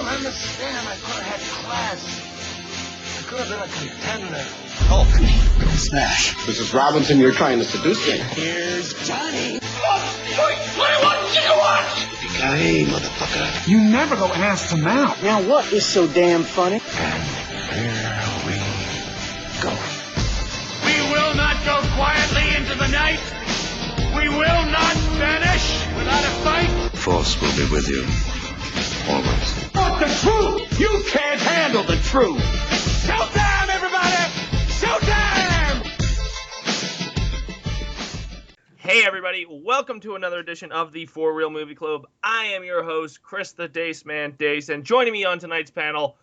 don't understand. I could have had class. I could have been a contender. Hulk, go smash. Mrs. Robinson, you're trying to seduce me. Here's Johnny. 1.21 gigawatts! Hey, motherfucker. You never go ass to mouth. Now what is so damn funny? And here we go. We will not go quietly into the night. We will not vanish without a fight. The Force will be with you. Always. But the truth! You can't handle the truth! Showtime, everybody! Showtime! Hey everybody, welcome to another edition of the For Real Movie Club. I am your host, Chris the Dace Man Dace, and joining me on tonight's panel,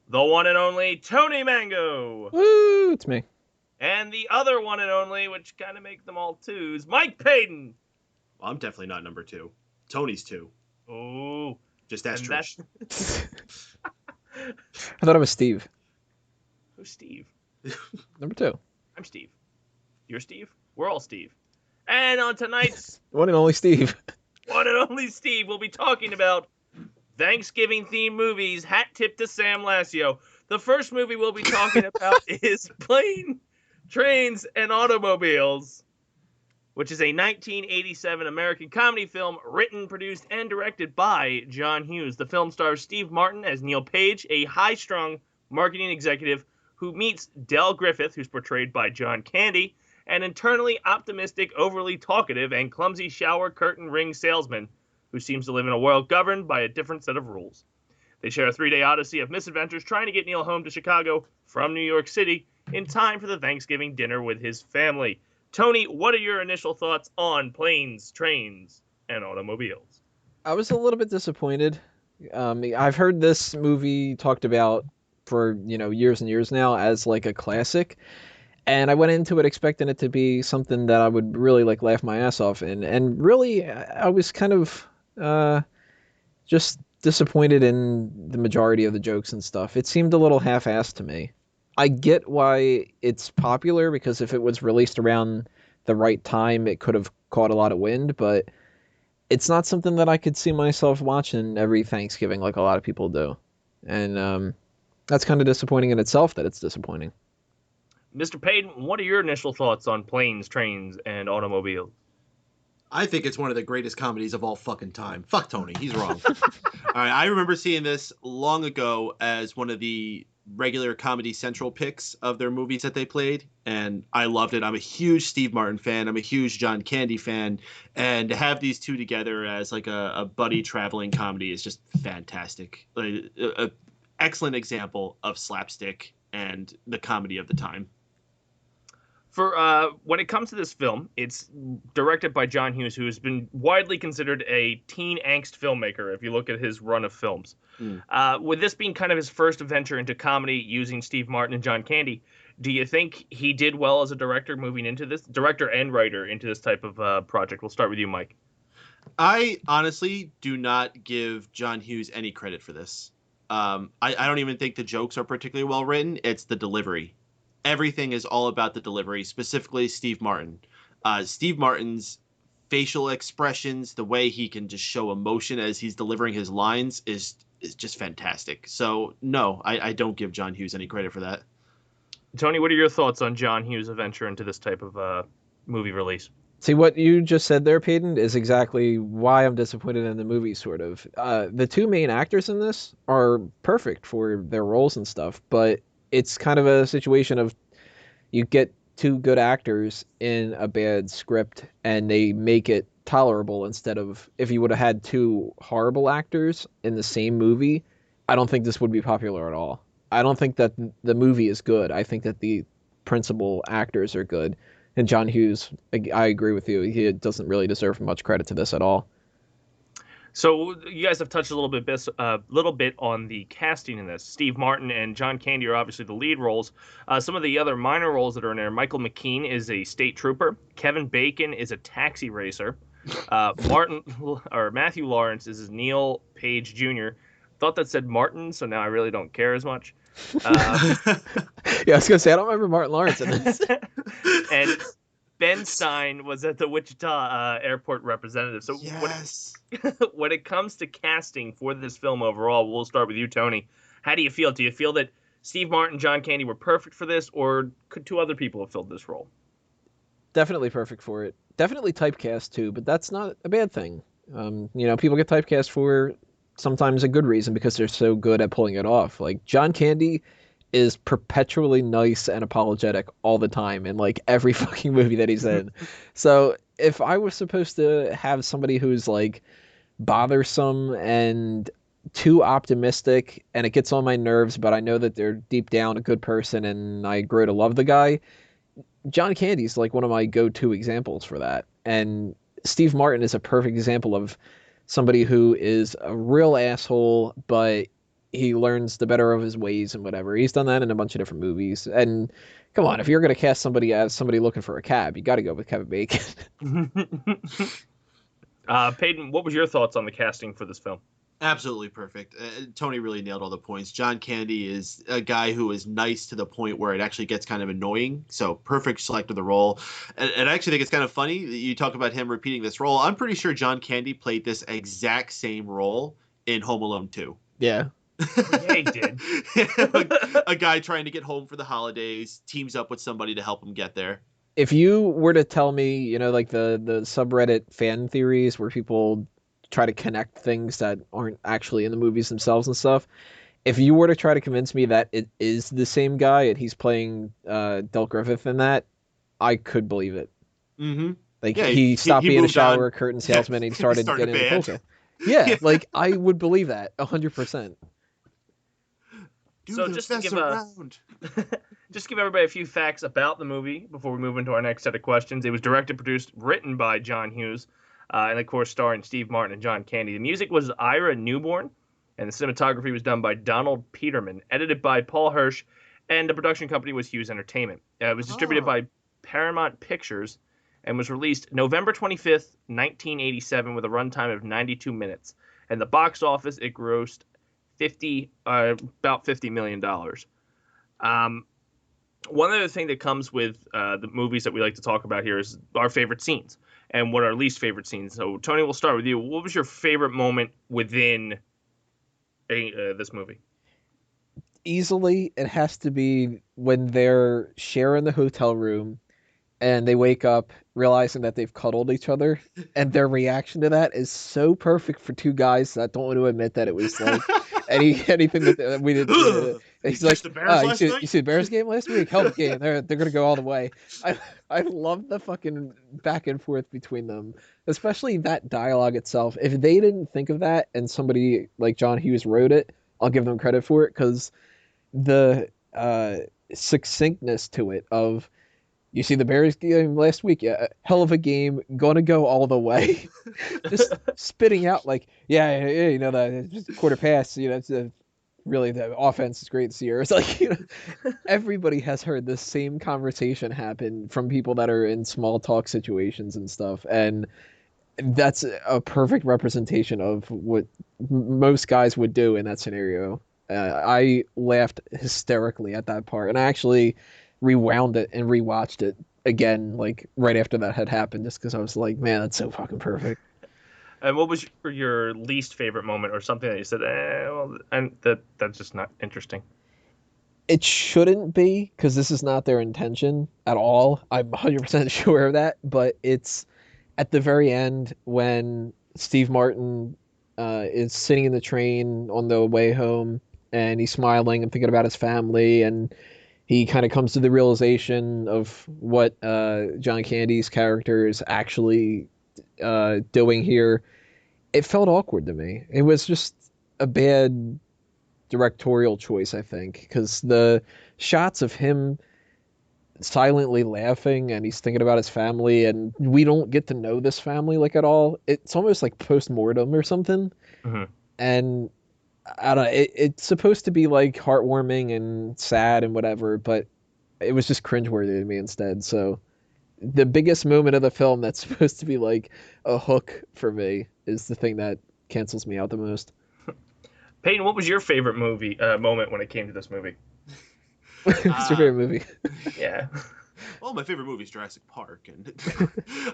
the one and only Tony Mango. Woo, it's me. And the other one and only, which kind of make them all twos, Mike Payton. Well, I'm definitely not number two. Tony's two. Oh. Just ask Trish. I thought it was Steve. Who's Steve? Number two. I'm Steve. You're Steve? We're all Steve. And on tonight's One and only Steve. one and only Steve, we'll be talking about Thanksgiving-themed movies, hat tip to Sam Lassio. The first movie we'll be talking about is Plane, Trains, and Automobiles, which is a 1987 American comedy film written, produced, and directed by John Hughes. The film stars Steve Martin as Neil Page, a high-strung marketing executive who meets Del Griffith, who's portrayed by John Candy, an internally optimistic, overly talkative, and clumsy shower curtain ring salesman who seems to live in a world governed by a different set of rules. They share a 3-day odyssey of misadventures trying to get Neil home to Chicago from New York City in time for the Thanksgiving dinner with his family. Tony, what are your initial thoughts on Planes, Trains, and Automobiles? I was a little bit disappointed. I've heard this movie talked about for, years and years now as like a classic. And I went into it expecting it to be something that I would really laugh my ass off in. And really, I was kind of just disappointed in the majority of the jokes and stuff. It seemed a little half-assed to me. I get why it's popular, because if it was released around the right time, it could have caught a lot of wind, but it's not something that I could see myself watching every Thanksgiving like a lot of people do. And that's kind of disappointing in itself that it's disappointing. Mr. Payton, what are your initial thoughts on Planes, Trains, and Automobiles? I think it's one of the greatest comedies of all fucking time. Fuck Tony, he's wrong. All right, I remember seeing this long ago as one of the regular Comedy Central picks of their movies that they played, and I loved it. I'm a huge Steve Martin fan. I'm a huge John Candy fan, and to have these two together as like a buddy traveling comedy is just fantastic. Like, a excellent example of slapstick and the comedy of the time. For when it comes to this film, it's directed by John Hughes, who has been widely considered a teen angst filmmaker if you look at his run of films. With this being kind of his first venture into comedy using Steve Martin and John Candy, do you think he did well as a director moving into this, director and writer into this type of project? We'll start with you, Mike. I honestly do not give John Hughes any credit for this. I don't even think the jokes are particularly well written. It's the delivery. Everything is all about the delivery, specifically Steve Martin. Steve Martin's facial expressions, the way he can just show emotion as he's delivering his lines is just fantastic. So, no, I don't give John Hughes any credit for that. Tony, what are your thoughts on John Hughes' venture into this type of movie release? See, what you just said there, Peyton, is exactly why I'm disappointed in the movie, sort of. The two main actors in this are perfect for their roles and stuff, but it's kind of a situation of you get two good actors in a bad script and they make it tolerable instead of if you would have had two horrible actors in the same movie. I don't think this would be popular at all. I don't think that the movie is good. I think that the principal actors are good. And John Hughes, I agree with you. He doesn't really deserve much credit to this at all. So you guys have touched a little bit on the casting in this. Steve Martin and John Candy are obviously the lead roles. Some of the other minor roles that are in there: Michael McKean is a state trooper. Kevin Bacon is a taxi racer. Matthew Lawrence is Neil Page Jr. Thought that said Martin, so now I really don't care as much. Yeah, I was gonna say I don't remember Martin Lawrence in this. And Ben Stein was at the Wichita airport representative. So Yes. when it comes to casting for this film overall, we'll start with you, Tony. How do you feel? Do you feel that Steve Martin, John Candy were perfect for this, or could two other people have filled this role? Definitely perfect for it. Definitely typecast too, but that's not a bad thing. People get typecast for sometimes a good reason because they're so good at pulling it off. Like John Candy is perpetually nice and apologetic all the time in like every fucking movie that he's in. So if I was supposed to have somebody who's like bothersome and too optimistic and it gets on my nerves, but I know that they're deep down a good person and I grow to love the guy, John Candy's like one of my go-to examples for that. And Steve Martin is a perfect example of somebody who is a real asshole, but he learns the better of his ways and whatever. He's done that in a bunch of different movies. And come on, if you're going to cast somebody as somebody looking for a cab, you got to go with Kevin Bacon. Peyton, what was your thoughts on the casting for this film? Absolutely perfect. Tony really nailed all the points. John Candy is a guy who is nice to the point where it actually gets kind of annoying. So perfect select of the role. And I actually think it's kind of funny that you talk about him repeating this role. I'm pretty sure John Candy played this exact same role in Home Alone 2. Yeah. Yeah, he did. A guy trying to get home for the holidays, teams up with somebody to help him get there. If you were to tell me, like the subreddit fan theories where people try to connect things that aren't actually in the movies themselves and stuff, if you were to try to convince me that it is the same guy and he's playing Del Griffith in that, I could believe it. Mm-hmm. Like Yeah, he stopped being a shower on. curtain salesman and he started Started getting a into band. polka. Yeah, like I would believe that 100%. So just to give everybody a few facts about the movie before we move into our next set of questions. It was directed, produced, written by John Hughes, and of course starring Steve Martin and John Candy. The music was Ira Newborn, and the cinematography was done by Donald Peterman, edited by Paul Hirsch, and the production company was Hughes Entertainment. It was distributed by Paramount Pictures and was released November 25th, 1987 with a runtime of 92 minutes. And the box office, it grossed about $50 million. One other thing that comes with the movies that we like to talk about here is our favorite scenes and what our least favorite scenes. So, Tony, we'll start with you. What was your favorite moment within this movie? Easily, it has to be when they're sharing the hotel room and they wake up realizing that they've cuddled each other, and their reaction to that is so perfect for two guys that don't want to admit that it was like anything that we did. He's like, you see the Bears game last week? Hell of a game. They're gonna go all the way. I love the fucking back and forth between them, especially that dialogue itself. If they didn't think of that and somebody like John Hughes wrote it, I'll give them credit for it, because the succinctness to it of, you see the Bears game last week? Yeah, hell of a game, gonna go all the way. Just spitting out like, yeah, that just quarter pass, it's really the offense is great this year. It's like, everybody has heard the same conversation happen from people that are in small talk situations and stuff, and that's a perfect representation of what most guys would do in that scenario. I laughed hysterically at that part, and I actually rewound it and rewatched it again, like right after that had happened, just because I was like, man, that's so fucking perfect. And what was your least favorite moment, or something that you said, and that's just not interesting? It shouldn't be, because this is not their intention at all. I'm 100% sure of that, but it's at the very end when Steve Martin is sitting in the train on the way home, and he's smiling and thinking about his family, and he kind of comes to the realization of what John Candy's character is actually doing here. It felt awkward to me. It was just a bad directorial choice, I think, because the shots of him silently laughing and he's thinking about his family, and we don't get to know this family like at all. It's almost like post-mortem or something. Mm-hmm. And I don't know, it's supposed to be like heartwarming and sad and whatever, but it was just cringeworthy to me instead. So the biggest moment of the film that's supposed to be like a hook for me is the thing that cancels me out the most. Peyton, what was your favorite moment when it came to this movie? What's your favorite movie? Yeah. Well, Well, my favorite movie is Jurassic Park, and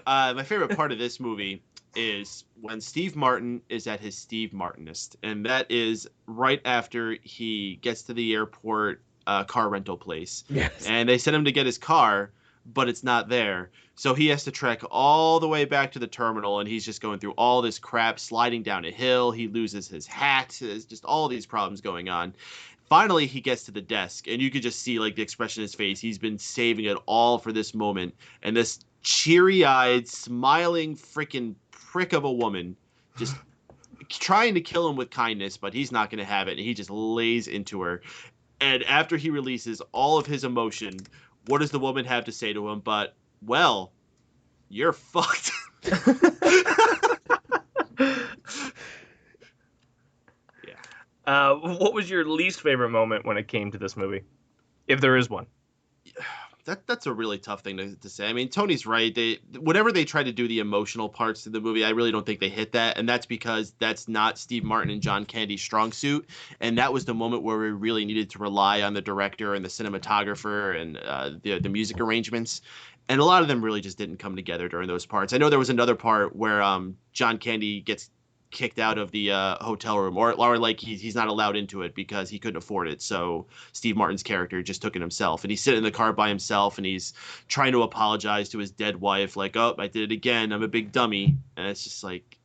my favorite part of this movie is when Steve Martin is at his Steve Martinest, and that is right after he gets to the airport car rental place. Yes. And they send him to get his car, but it's not there. So he has to trek all the way back to the terminal, and he's just going through all this crap, sliding down a hill. He loses his hat. There's just all these problems going on. Finally, he gets to the desk, and you could just see like the expression in his face. He's been saving it all for this moment, and this cheery-eyed, smiling freaking prick of a woman just trying to kill him with kindness, but he's not going to have it, and he just lays into her. And after he releases all of his emotion, what does the woman have to say to him but, well, you're fucked. What was your least favorite moment when it came to this movie, if there is one? That's a really tough thing to say. I mean, Tony's right. Whatever they try to do the emotional parts of the movie, I really don't think they hit that, and that's because that's not Steve Martin and John Candy's strong suit. And that was the moment where we really needed to rely on the director and the cinematographer and the music arrangements. And a lot of them really just didn't come together during those parts. I know there was another part where John Candy gets kicked out of the hotel room, or like he's not allowed into it because he couldn't afford it. So Steve Martin's character just took it himself, and he's sitting in the car by himself, and he's trying to apologize to his dead wife, like, oh, I did it again, I'm a big dummy. And it's just like,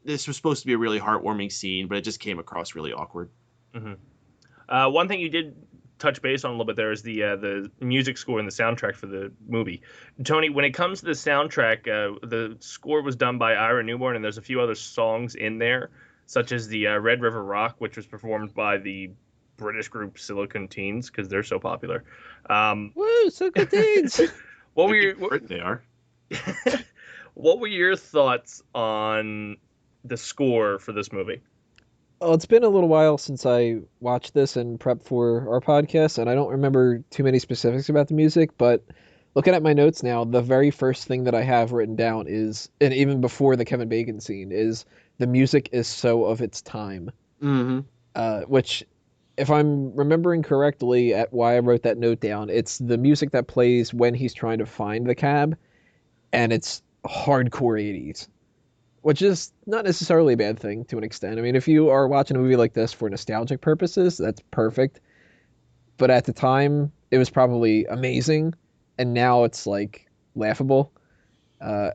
this was supposed to be a really heartwarming scene, but it just came across really awkward. Mm-hmm. One thing you did touch base on a little bit there is the music score and the soundtrack for the movie. Tony, when it comes to the soundtrack, the score was done by Ira Newborn, and there's a few other songs in there, such as the Red River Rock, which was performed by the British group Silicon Teens, because they're so popular. Woo, Silicon Teens! What were your They are. What were your thoughts on the score for this movie? Well, it's been a little while since I watched this and prepped for our podcast, and I don't remember too many specifics about the music, but looking at my notes now, the very first thing that I have written down is, and even before the Kevin Bacon scene, is the music is so of its time. Mm-hmm. Which, if I'm remembering correctly at why I wrote that note down, it's the music that plays when he's trying to find the cab, and it's hardcore 80s. Which is not necessarily a bad thing to an extent. I mean, if you are watching a movie like this for nostalgic purposes, that's perfect. But at the time, it was probably amazing, and now it's like laughable. The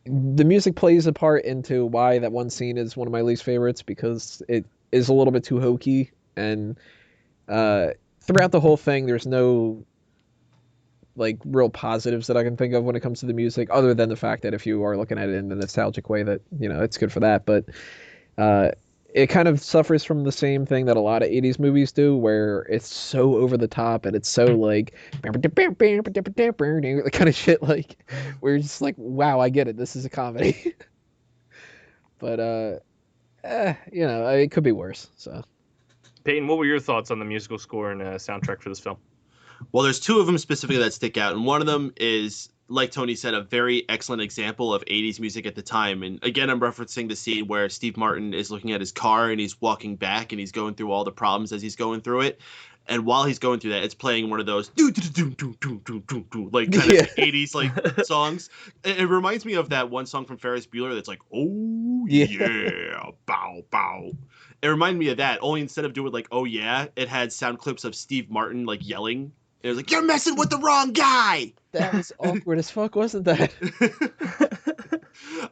music plays a part into why that one scene is one of my least favorites, because it is a little bit too hokey, and throughout the whole thing, there's no like real positives that I can think of when it comes to the music, other than the fact that if you are looking at it in the nostalgic way, that, you know, it's good for that. But it kind of suffers from the same thing that a lot of 80s movies do, where it's so over the top and it's so like kind of shit, like we're just like, wow, I get it, this is a comedy. But you know, it could be worse. So Peyton, what were your thoughts on the musical score and soundtrack for this film? Well, there's two of them specifically that stick out, and one of them is, like Tony said, a very excellent example of 80s music at the time. And again, I'm referencing the scene where Steve Martin is looking at his car and he's walking back and he's going through all the problems as he's going through it. And while he's going through that, it's playing one of those like kind of 80s like songs. It reminds me of that one song from Ferris Bueller that's like, oh yeah, bow bow. It reminded me of that, only instead of doing like, oh yeah, it had sound clips of Steve Martin like yelling. It was like, you're messing with the wrong guy. That was awkward as fuck, wasn't that?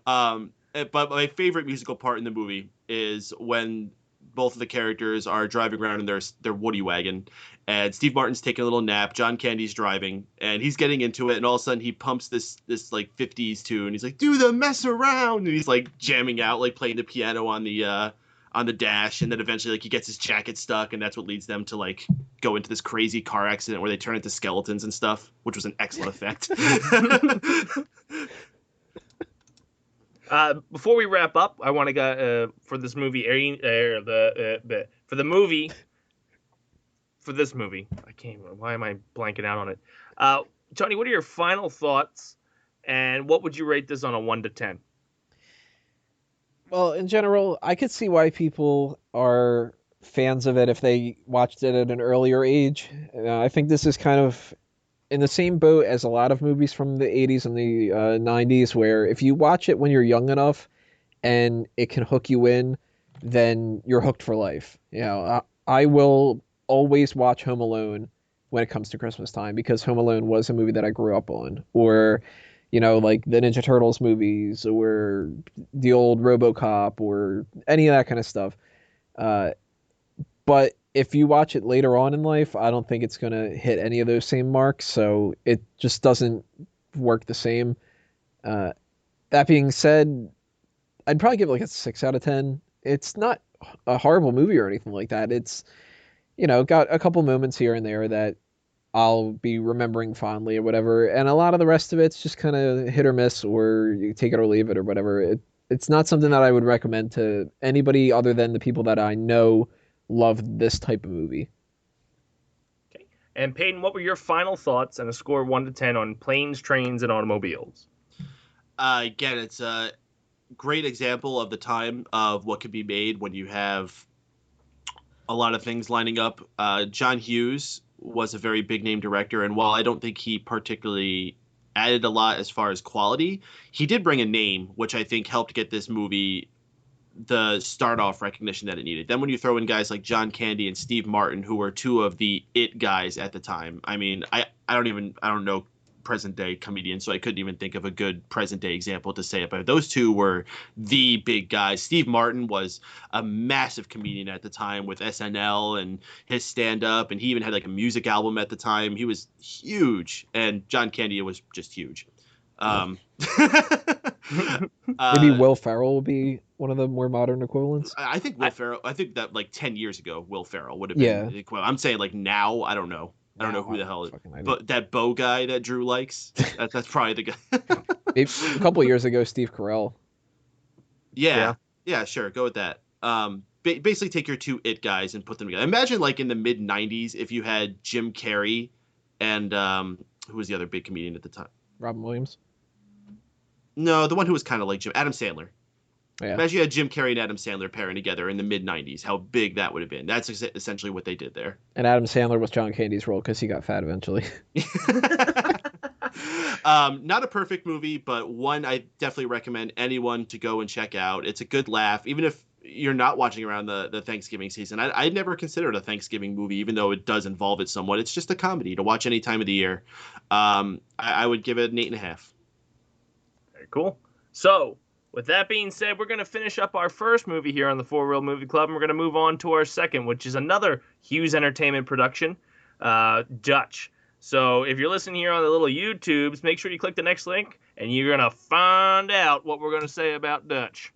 But my favorite musical part in the movie is when both of the characters are driving around in their Woody wagon, and Steve Martin's taking a little nap. John Candy's driving, and he's getting into it, and all of a sudden he pumps this like 50s tune. He's like, do the mess around, and he's like jamming out, like playing the piano on the dash, and then eventually like he gets his jacket stuck, and that's what leads them to like go into this crazy car accident where they turn into skeletons and stuff, which was an excellent effect. Before we wrap up, I want to go for this movie for this movie. I can't. Why am I blanking out on it? Tony, what are your final thoughts, and what would you rate this on a 1 to 10? Well, in general, I could see why people are fans of it if they watched it at an earlier age. I think this is kind of in the same boat as a lot of movies from the 80s and the 90s, where if you watch it when you're young enough and it can hook you in, then you're hooked for life. You know, I will always watch Home Alone when it comes to Christmas time because Home Alone was a movie that I grew up on. Or, you know, like the Ninja Turtles movies or the old RoboCop or any of that kind of stuff. But if you watch it later on in life, I don't think it's going to hit any of those same marks. So it just doesn't work the same. That being said, I'd probably give it like a 6 out of 10. It's not a horrible movie or anything like that. It's, you know, got a couple moments here and there that I'll be remembering fondly or whatever. And a lot of the rest of it's just kind of hit or miss, or you take it or leave it or whatever. It's not something that I would recommend to anybody other than the people that I know love this type of movie. Okay. And Peyton, what were your final thoughts and a score of 1 to 10 on Planes, Trains, and Automobiles? Again, it's a great example of the time of what could be made when you have a lot of things lining up. John Hughes was a very big name director, and while I don't think he particularly added a lot as far as quality, he did bring a name, which I think helped get this movie the start off recognition that it needed. Then when you throw in guys like John Candy and Steve Martin, who were two of the it guys at the time, I mean, I don't know present day comedians, so I couldn't even think of a good present day example to say it, but those two were the big guys. Steve Martin was a massive comedian at the time with SNL and his stand-up, and he even had like a music album at the time. He was huge, and John Candy was just huge. Maybe Will Ferrell will be one of the more modern equivalents. I think Will Ferrell, I think that like 10 years ago, Will Ferrell would have been equivalent. I'm saying like now, I don't know. I don't know who the hell is, but that Bo guy that Drew likes, that's probably the guy. Maybe a couple of years ago, Steve Carell. Yeah, sure, go with that. Basically take your two it guys and put them together. Imagine like in the mid 90s if you had Jim Carrey and who was the other big comedian at the time? Robin Williams. No, the one who was kind of like Jim, Adam Sandler. Yeah. Imagine you had Jim Carrey and Adam Sandler pairing together in the mid 90s. How big that would have been. That's essentially what they did there. And Adam Sandler was John Candy's role because he got fat eventually. Not a perfect movie, but one I definitely recommend anyone to go and check out. It's a good laugh, even if you're not watching around the Thanksgiving season. I never considered a Thanksgiving movie, even though it does involve it somewhat. It's just a comedy to watch any time of the year. I would give it an 8.5. Very cool. So, with that being said, we're going to finish up our first movie here on the Four Reel Movie Club, and we're going to move on to our second, which is another Hughes Entertainment production, Dutch. So if you're listening here on the little YouTubes, make sure you click the next link, and you're going to find out what we're going to say about Dutch.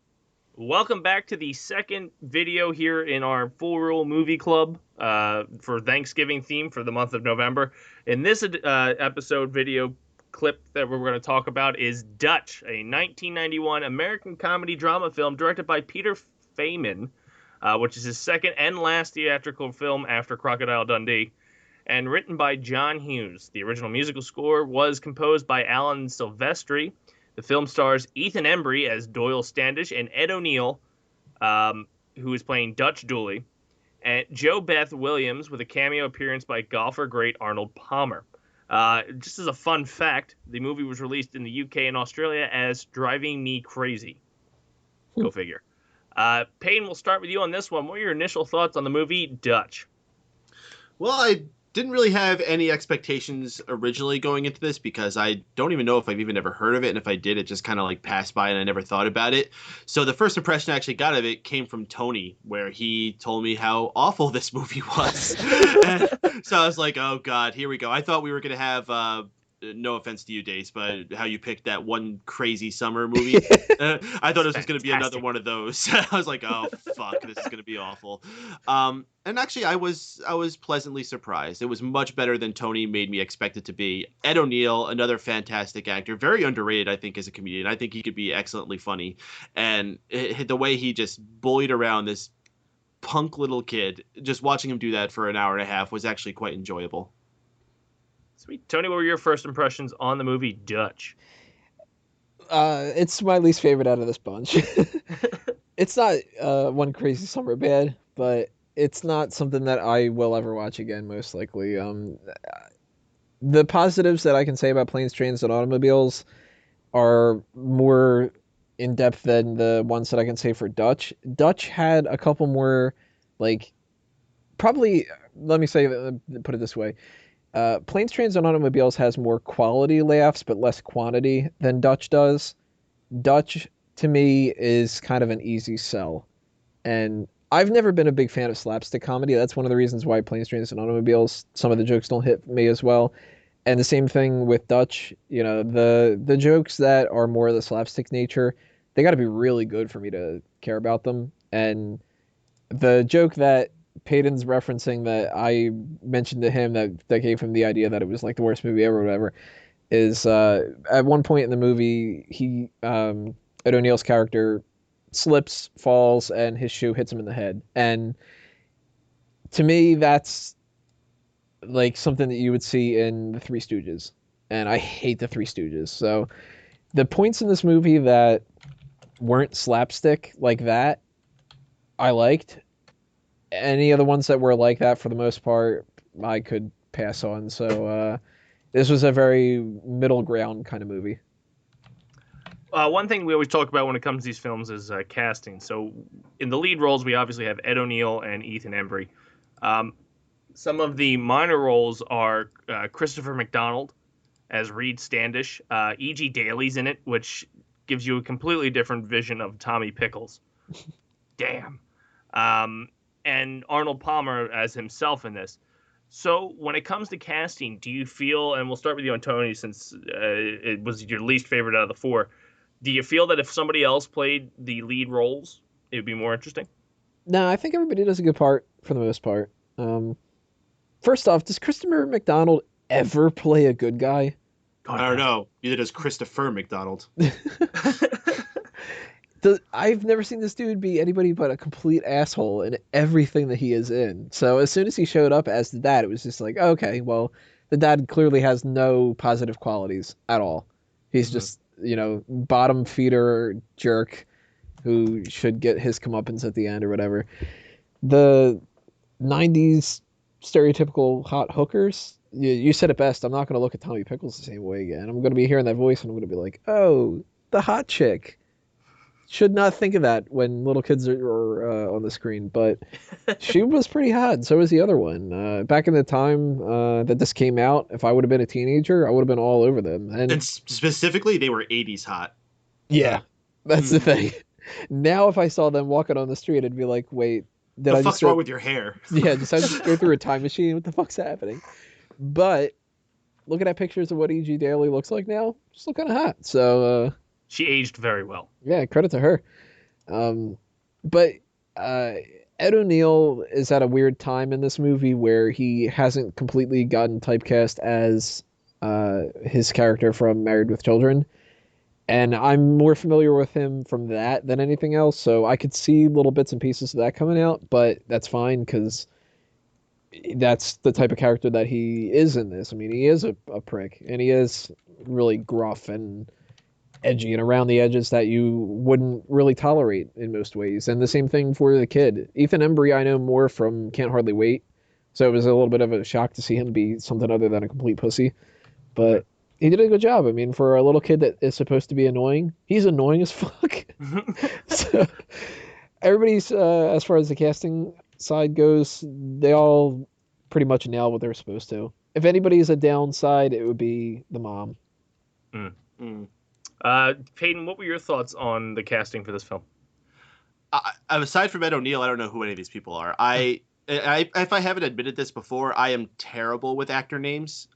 Welcome back to the second video here in our Full Reel Movie Club for Thanksgiving theme for the month of November. In this episode video clip that we're going to talk about is Dutch, a 1991 American comedy drama film directed by Peter Feynman, which is his second and last theatrical film after Crocodile Dundee, and written by John Hughes. The original musical score was composed by Alan Silvestri. The film stars Ethan Embry as Doyle Standish and Ed O'Neill, who is playing Dutch Dooley, and Joe Beth Williams with a cameo appearance by golfer great Arnold Palmer. Just as a fun fact, the movie was released in the UK and Australia as Driving Me Crazy. Go figure. Payne, we'll start with you on this one. What are your initial thoughts on the movie Dutch? Well, I didn't really have any expectations originally going into this because I don't even know if I've even ever heard of it. And if I did, it just kind of like passed by and I never thought about it. So the first impression I actually got of it came from Tony, where he told me how awful this movie was. So I was like, oh God, here we go. I thought we were going to have, no offense to you, Dace, but how you picked that one crazy summer movie. I thought it was going to be another one of those. I was like, oh fuck, this is going to be awful. And actually, I was pleasantly surprised. It was much better than Tony made me expect it to be. Ed O'Neill, another fantastic actor, very underrated, I think, as a comedian. I think he could be excellently funny, and the way he just bullied around this punk little kid, just watching him do that for an hour and a half was actually quite enjoyable. Sweet. Tony, what were your first impressions on the movie Dutch? It's my least favorite out of this bunch. It's not One Crazy Summer bad, but it's not something that I will ever watch again, most likely. The positives that I can say about Planes, Trains, and Automobiles are more in depth than the ones that I can say for Dutch. Dutch had a couple more, like, probably, let me say, put it this way. Planes, Trains, and Automobiles has more quality laughs, but less quantity than Dutch does. Dutch, to me, is kind of an easy sell. And I've never been a big fan of slapstick comedy. That's one of the reasons why Planes, Trains, and Automobiles, some of the jokes don't hit me as well. And the same thing with Dutch. You know, the jokes that are more of the slapstick nature, they got to be really good for me to care about them. And the joke that Peyton's referencing that I mentioned to him that gave him the idea that it was like the worst movie ever or whatever is at one point in the movie, Ed O'Neill's character slips, falls, and his shoe hits him in the head. And to me, that's like something that you would see in the Three Stooges. And I hate the Three Stooges. So the points in this movie that weren't slapstick like that, I liked. Any of the ones that were like that, for the most part, I could pass on. So this was a very middle ground kind of movie. One thing we always talk about when it comes to these films is casting. So in the lead roles, we obviously have Ed O'Neill and Ethan Embry. Some of the minor roles are Christopher McDonald as Reed Standish. E.G. Daly's in it, which gives you a completely different vision of Tommy Pickles. Damn. And Arnold Palmer as himself in this. So when it comes to casting, do you feel, and we'll start with you, Tony, since it was your least favorite out of the four, do you feel that if somebody else played the lead roles, it would be more interesting? No, I think everybody does a good part for the most part. First off, does Christopher McDonald ever play a good guy? I don't know. Neither does Christopher McDonald. I've never seen this dude be anybody but a complete asshole in everything that he is in. So as soon as he showed up as the dad, it was just like, okay, well, the dad clearly has no positive qualities at all. He's just, bottom feeder jerk who should get his comeuppance at the end or whatever. The 90s stereotypical hot hookers, you said it best. I'm not going to look at Tommy Pickles the same way again. I'm going to be hearing that voice and I'm going to be like, oh, the hot chick. Should not think of that when little kids are on the screen, but she was pretty hot. So was the other one. Back in the time that this came out, if I would have been a teenager, I would have been all over them. And specifically, they were 80s hot. Yeah, that's the thing. Now, if I saw them walking on the street, I'd be like, wait, the fuck's wrong with your hair? Yeah, I just go through a time machine? What the fuck's happening? But looking at pictures of what E.G. Daly looks like now, just look kind of hot. So... she aged very well. Yeah, credit to her. But Ed O'Neill is at a weird time in this movie where he hasn't completely gotten typecast as his character from Married with Children. And I'm more familiar with him from that than anything else, so I could see little bits and pieces of that coming out, but that's fine because that's the type of character that he is in this. I mean, he is a prick, and he is really gruff and edgy and around the edges that you wouldn't really tolerate in most ways. And the same thing for the kid. Ethan Embry I know more from Can't Hardly Wait, so it was a little bit of a shock to see him be something other than a complete pussy. But he did a good job. I mean, for a little kid that is supposed to be annoying, he's annoying as fuck. So everybody's, as far as the casting side goes, they all pretty much nail what they're supposed to. If anybody's a downside, it would be the mom. Peyton, what were your thoughts on the casting for this film? Aside from Ed O'Neill, I don't know who any of these people are. If I haven't admitted this before, I am terrible with actor names.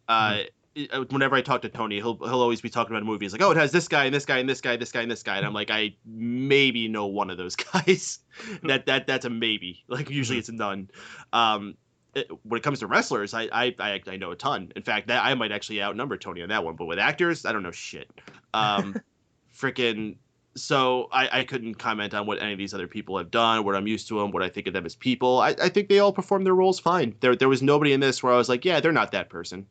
Whenever I talk to Tony, he'll always be talking about a movie. He's like, oh, it has this guy and this guy and this guy, this guy and this guy. And I'm like, I maybe know one of those guys. That's a maybe. Like usually it's a none. When it comes to wrestlers, I know a ton. In fact, I might actually outnumber Tony on that one. But with actors, I don't know shit. So I couldn't comment on what any of these other people have done, what I'm used to them, what I think of them as people. I think they all performed their roles fine. There was nobody in this where I was like, yeah, they're not that person.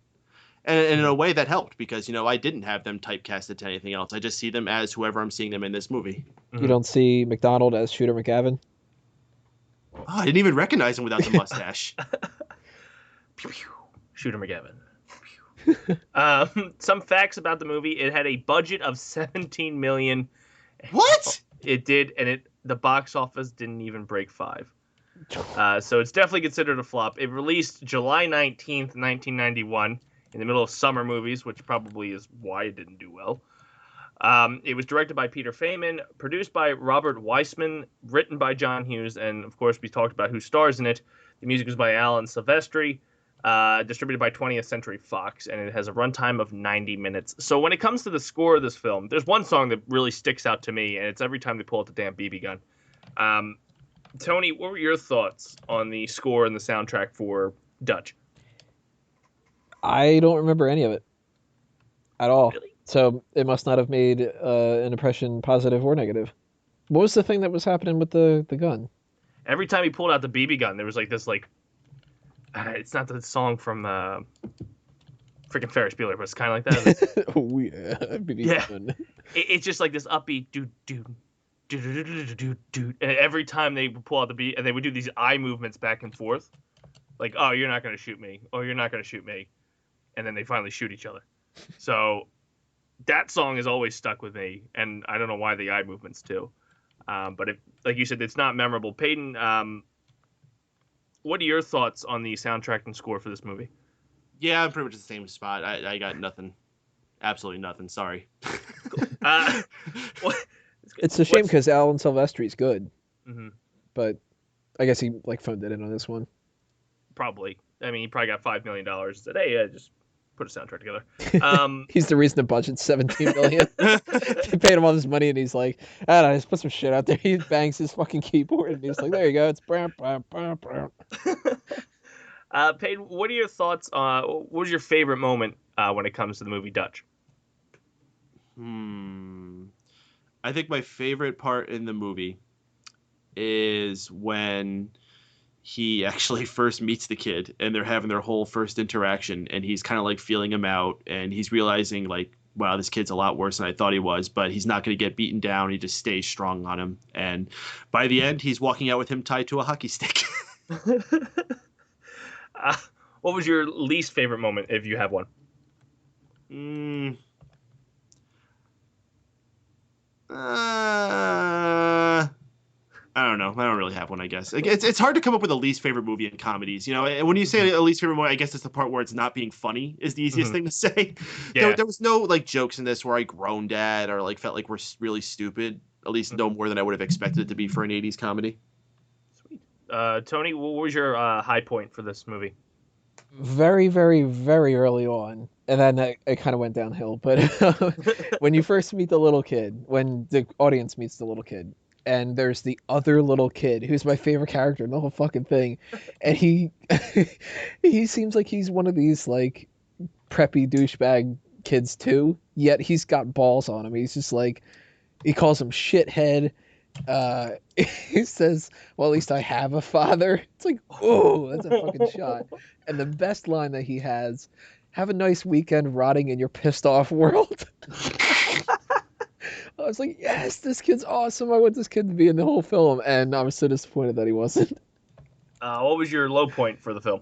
And in a way that helped because, I didn't have them typecasted to anything else. I just see them as whoever I'm seeing them in this movie. You don't see McDonald as Shooter McGavin? Oh, I didn't even recognize him without the mustache. Shooter McGavin. Some facts about the movie: it had a budget of 17 million. What? It did, and the box office didn't even break 5. So it's definitely considered a flop. It released July 19th, 1991, in the middle of summer movies, which probably is why it didn't do well. It was directed by Peter Feynman, produced by Robert Weissman, written by John Hughes, and of course we talked about who stars in it. The music was by Alan Silvestri, distributed by 20th Century Fox, and it has a runtime of 90 minutes. So when it comes to the score of this film, there's one song that really sticks out to me, and it's every time they pull out the damn BB gun. Tony, what were your thoughts on the score and the soundtrack for Dutch? I don't remember any of it at all. Really? So it must not have made an impression, positive or negative. What was the thing that was happening with the gun? Every time he pulled out the BB gun, there was like this, it's not the song from freaking Ferris Bueller, but it's kind of like that. Oh yeah, BB gun. It's just like this upbeat do. And every time they would pull out the beat, and they would do these eye movements back and forth, like, "Oh, you're not gonna shoot me. Oh, you're not gonna shoot me," and then they finally shoot each other. So that song has always stuck with me, and I don't know why the eye movements too. But like you said, it's not memorable. Peyton, what are your thoughts on the soundtrack and score for this movie? Yeah, I'm pretty much the same spot. I got nothing. Absolutely nothing. Sorry. It's a shame because Alan Silvestri's good, Mm-hmm. but I guess he phoned it in on this one. Probably. I mean, he probably got $5 million. Said, "Hey, just put a soundtrack together." He's the reason the budget's 17 million. They paid him all this money, and he's like, "I don't know, just put some shit out there." He bangs his fucking keyboard, and he's like, "There you go, it's brown, brown, brown, brown." Peyton, what are your thoughts on? What was your favorite moment when it comes to the movie Dutch? I think my favorite part in the movie is when he actually first meets the kid and they're having their whole first interaction, and he's kind of feeling him out, and he's realizing wow, this kid's a lot worse than I thought he was, but he's not going to get beaten down. He just stays strong on him. And by the end, he's walking out with him tied to a hockey stick. What was your least favorite moment, if you have one? I don't know. I don't really have one, I guess. It's hard to come up with a least favorite movie in comedies. You know, when you say a least favorite movie, I guess it's the part where it's not being funny is the easiest thing to say. Yeah. There was no jokes in this where I groaned at or felt like we're really stupid. At least no more than I would have expected it to be for an 80s comedy. Sweet. Tony, what was your high point for this movie? Very, very, very early on, and then it kind of went downhill. But when you first meet the little kid, when the audience meets the little kid, and there's the other little kid who's my favorite character in the whole fucking thing, and he seems like he's one of these preppy douchebag kids too, yet he's got balls on him. He's just he calls him shithead. He says, "Well, at least I have a father." It's oh, that's a fucking shot. And the best line that he has: "Have a nice weekend rotting in your pissed off world." I was like, yes, this kid's awesome. I want this kid to be in the whole film, and I was so disappointed that he wasn't. What was your low point for the film?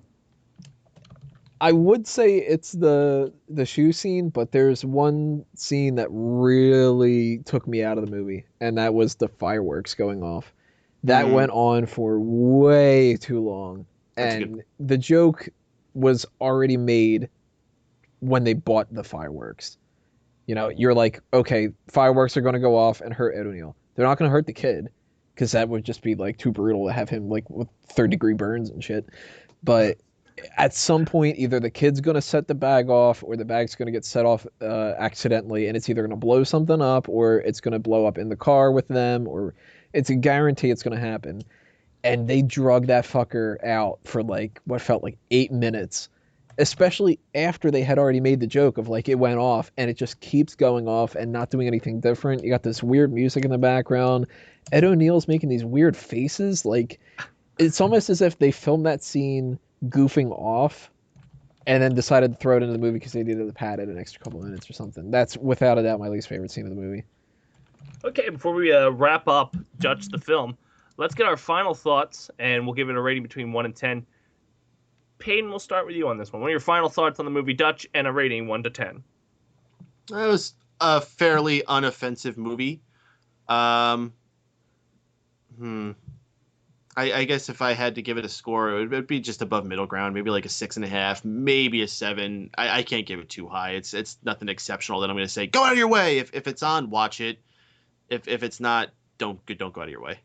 I would say it's the shoe scene, but there's one scene that really took me out of the movie, and that was the fireworks going off. That went on for way too long, and the joke was already made when they bought the fireworks. You know, you're like, okay, fireworks are going to go off and hurt Ed O'Neill. They're not going to hurt the kid, because that would just be too brutal to have him with third-degree burns and shit. But at some point, either the kid's going to set the bag off, or the bag's going to get set off accidentally, and it's either going to blow something up, or it's going to blow up in the car with them, or it's a guarantee it's going to happen. And they drug that fucker out for what felt like 8 minutes, especially after they had already made the joke of it went off, and it just keeps going off and not doing anything different. You got this weird music in the background. Ed O'Neill's making these weird faces. It's almost as if they filmed that scene goofing off and then decided to throw it into the movie because they needed to pad it an extra couple minutes or something. That's without a doubt my least favorite scene of the movie. Okay, before we wrap up Dutch the film, let's get our final thoughts, and we'll give it a rating between 1 and 10. Payton, we'll start with you on this one. What are your final thoughts on the movie Dutch and a rating 1 to 10? It was a fairly unoffensive movie. I guess if I had to give it a score, it would be just above middle ground, maybe like a 6.5, maybe a 7. I can't give it too high. It's nothing exceptional that I'm going to say, go out of your way. If it's on, watch it. If it's not, don't go out of your way.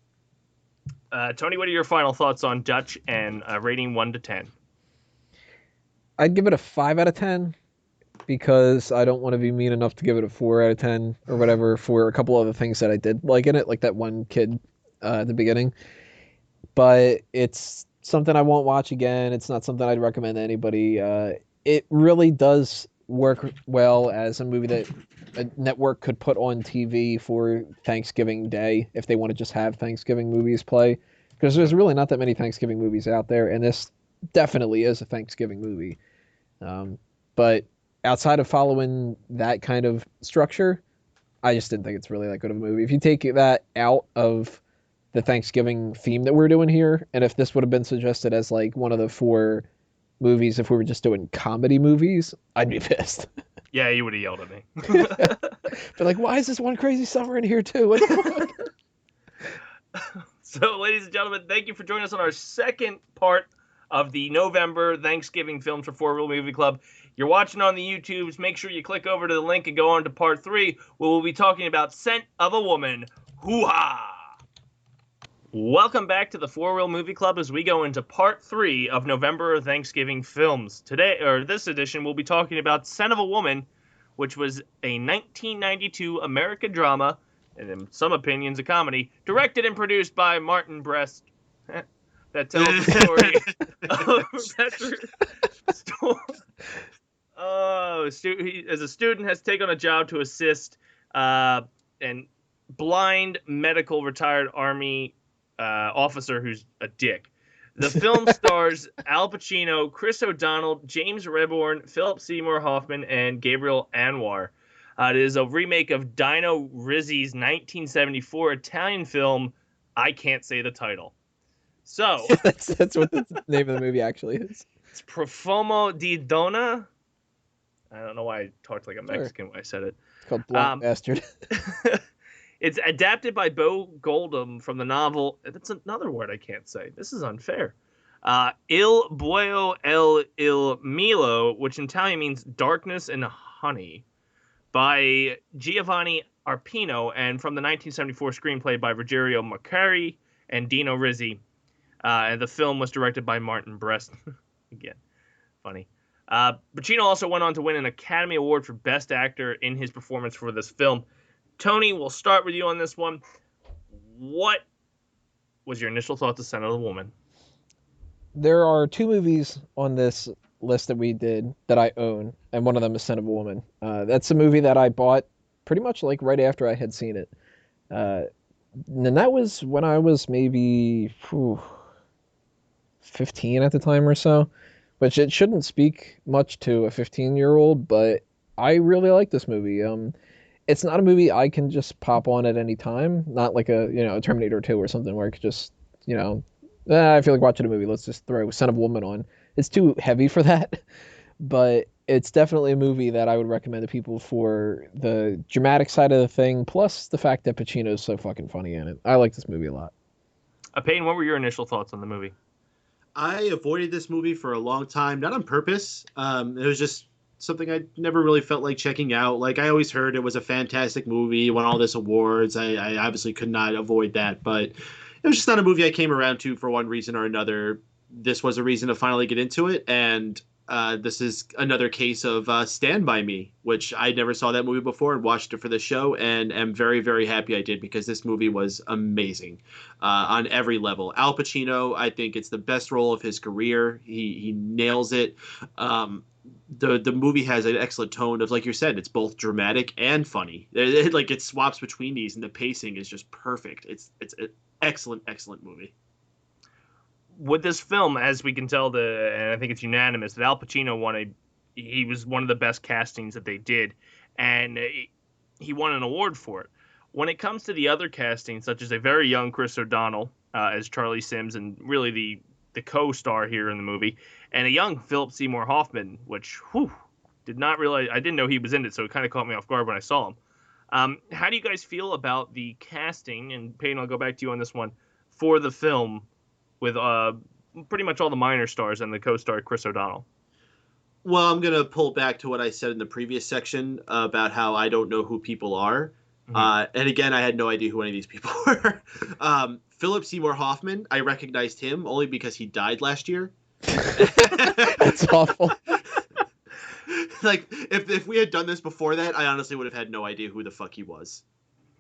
Tony, what are your final thoughts on Dutch and a rating 1 to 10? I'd give it a 5 out of 10 because I don't want to be mean enough to give it a 4 out of 10 or whatever for a couple other things that I did like in it, like that one kid at the beginning. But it's something I won't watch again. It's not something I'd recommend to anybody. It really does work well as a movie that a network could put on TV for Thanksgiving Day if they want to just have Thanksgiving movies play. Because there's really not that many Thanksgiving movies out there, and this definitely is a Thanksgiving movie. But outside of following that kind of structure, I just didn't think it's really that good of a movie. If you take that out of the Thanksgiving theme that we're doing here, and if this would have been suggested as like one of the 4 movies, if we were just doing comedy movies, I'd be pissed. Yeah, you would have yelled at me. But like, why is this One Crazy Summer in here too? What the fuck? So, ladies and gentlemen, thank you for joining us on our second part of the November Thanksgiving Films for Four Wheel Movie Club. You're watching on the YouTubes. Make sure you click over to the link and go on to part 3, where we'll be talking about Scent of a Woman. Hoo-ha! Welcome back to the Four Wheel Movie Club as we go into part 3 of November Thanksgiving Films. Today, or this edition, we'll be talking about Scent of a Woman, which was a 1992 American drama, and in some opinions a comedy, directed and produced by Martin Brest, that tells the story of as a student has taken on a job to assist and blind medical retired Army officer who's a dick. The film stars Al Pacino, Chris O'Donnell, James Rebhorn, Philip Seymour Hoffman, and Gabriel Anwar. It is a remake of Dino Rizzi's 1974 Italian film, I Can't Say the Title. So that's what the name of the movie actually is. It's Profumo di Donna. I don't know why I talked like a Mexican when I said it. It's called Blind Bastard. It's adapted by Bo Goldham from the novel. That's another word I can't say. This is unfair. Il Buio e il Milo, which in Italian means darkness and honey, by Giovanni Arpino, and from the 1974 screenplay by Rogerio Macari and Dino Rizzi. And the film was directed by Martin Brest. Again, funny. Pacino also went on to win an Academy Award for Best Actor in his performance for this film. Tony, we'll start with you on this one. What was your initial thoughts of Scent of the Woman? There are 2 movies on this list that we did that I own, and one of them is Scent of a Woman. That's a movie that I bought pretty much like right after I had seen it. And that was when I was maybe 15 at the time or so, which it shouldn't speak much to a 15-year-old, but I really like this movie. It's not a movie I can just pop on at any time, not like a Terminator 2 or something where I could just, I feel like watching a movie, let's just throw Scent of a Woman on. It's too heavy for that, but it's definitely a movie that I would recommend to people for the dramatic side of the thing, plus the fact that Pacino's so fucking funny in it. I like this movie a lot. Payne, what were your initial thoughts on the movie? I avoided this movie for a long time, not on purpose. It was just something I never really felt like checking out. Like, I always heard it was a fantastic movie, won all this awards. I obviously could not avoid that, but it was just not a movie I came around to for one reason or another. This was a reason to finally get into it, and this is another case of Stand By Me, which I never saw that movie before and watched it for the show, and am very, very happy I did, because this movie was amazing on every level. Al Pacino, I think it's the best role of his career. He nails it. The movie has an excellent tone of, like you said, it's both dramatic and funny. It swaps between these, and the pacing is just perfect. It's an excellent movie. With this film, as we can tell, and I think it's unanimous, that Al Pacino he was one of the best castings that they did, and he won an award for it. When it comes to the other castings, such as a very young Chris O'Donnell as Charlie Sims, and really the the co-star here in the movie, and a young Philip Seymour Hoffman, which did not realize. I didn't know he was in it, so it kind of caught me off guard when I saw him. How do you guys feel about the casting? And Peyton, I'll go back to you on this one for the film with pretty much all the minor stars and the co-star Chris O'Donnell. Well, I'm going to pull back to what I said in the previous section about how I don't know who people are. And again, I had no idea who any of these people were. Philip Seymour Hoffman, I recognized him only because he died last year. That's awful. Like, if we had done this before that, I honestly would have had no idea who the fuck he was.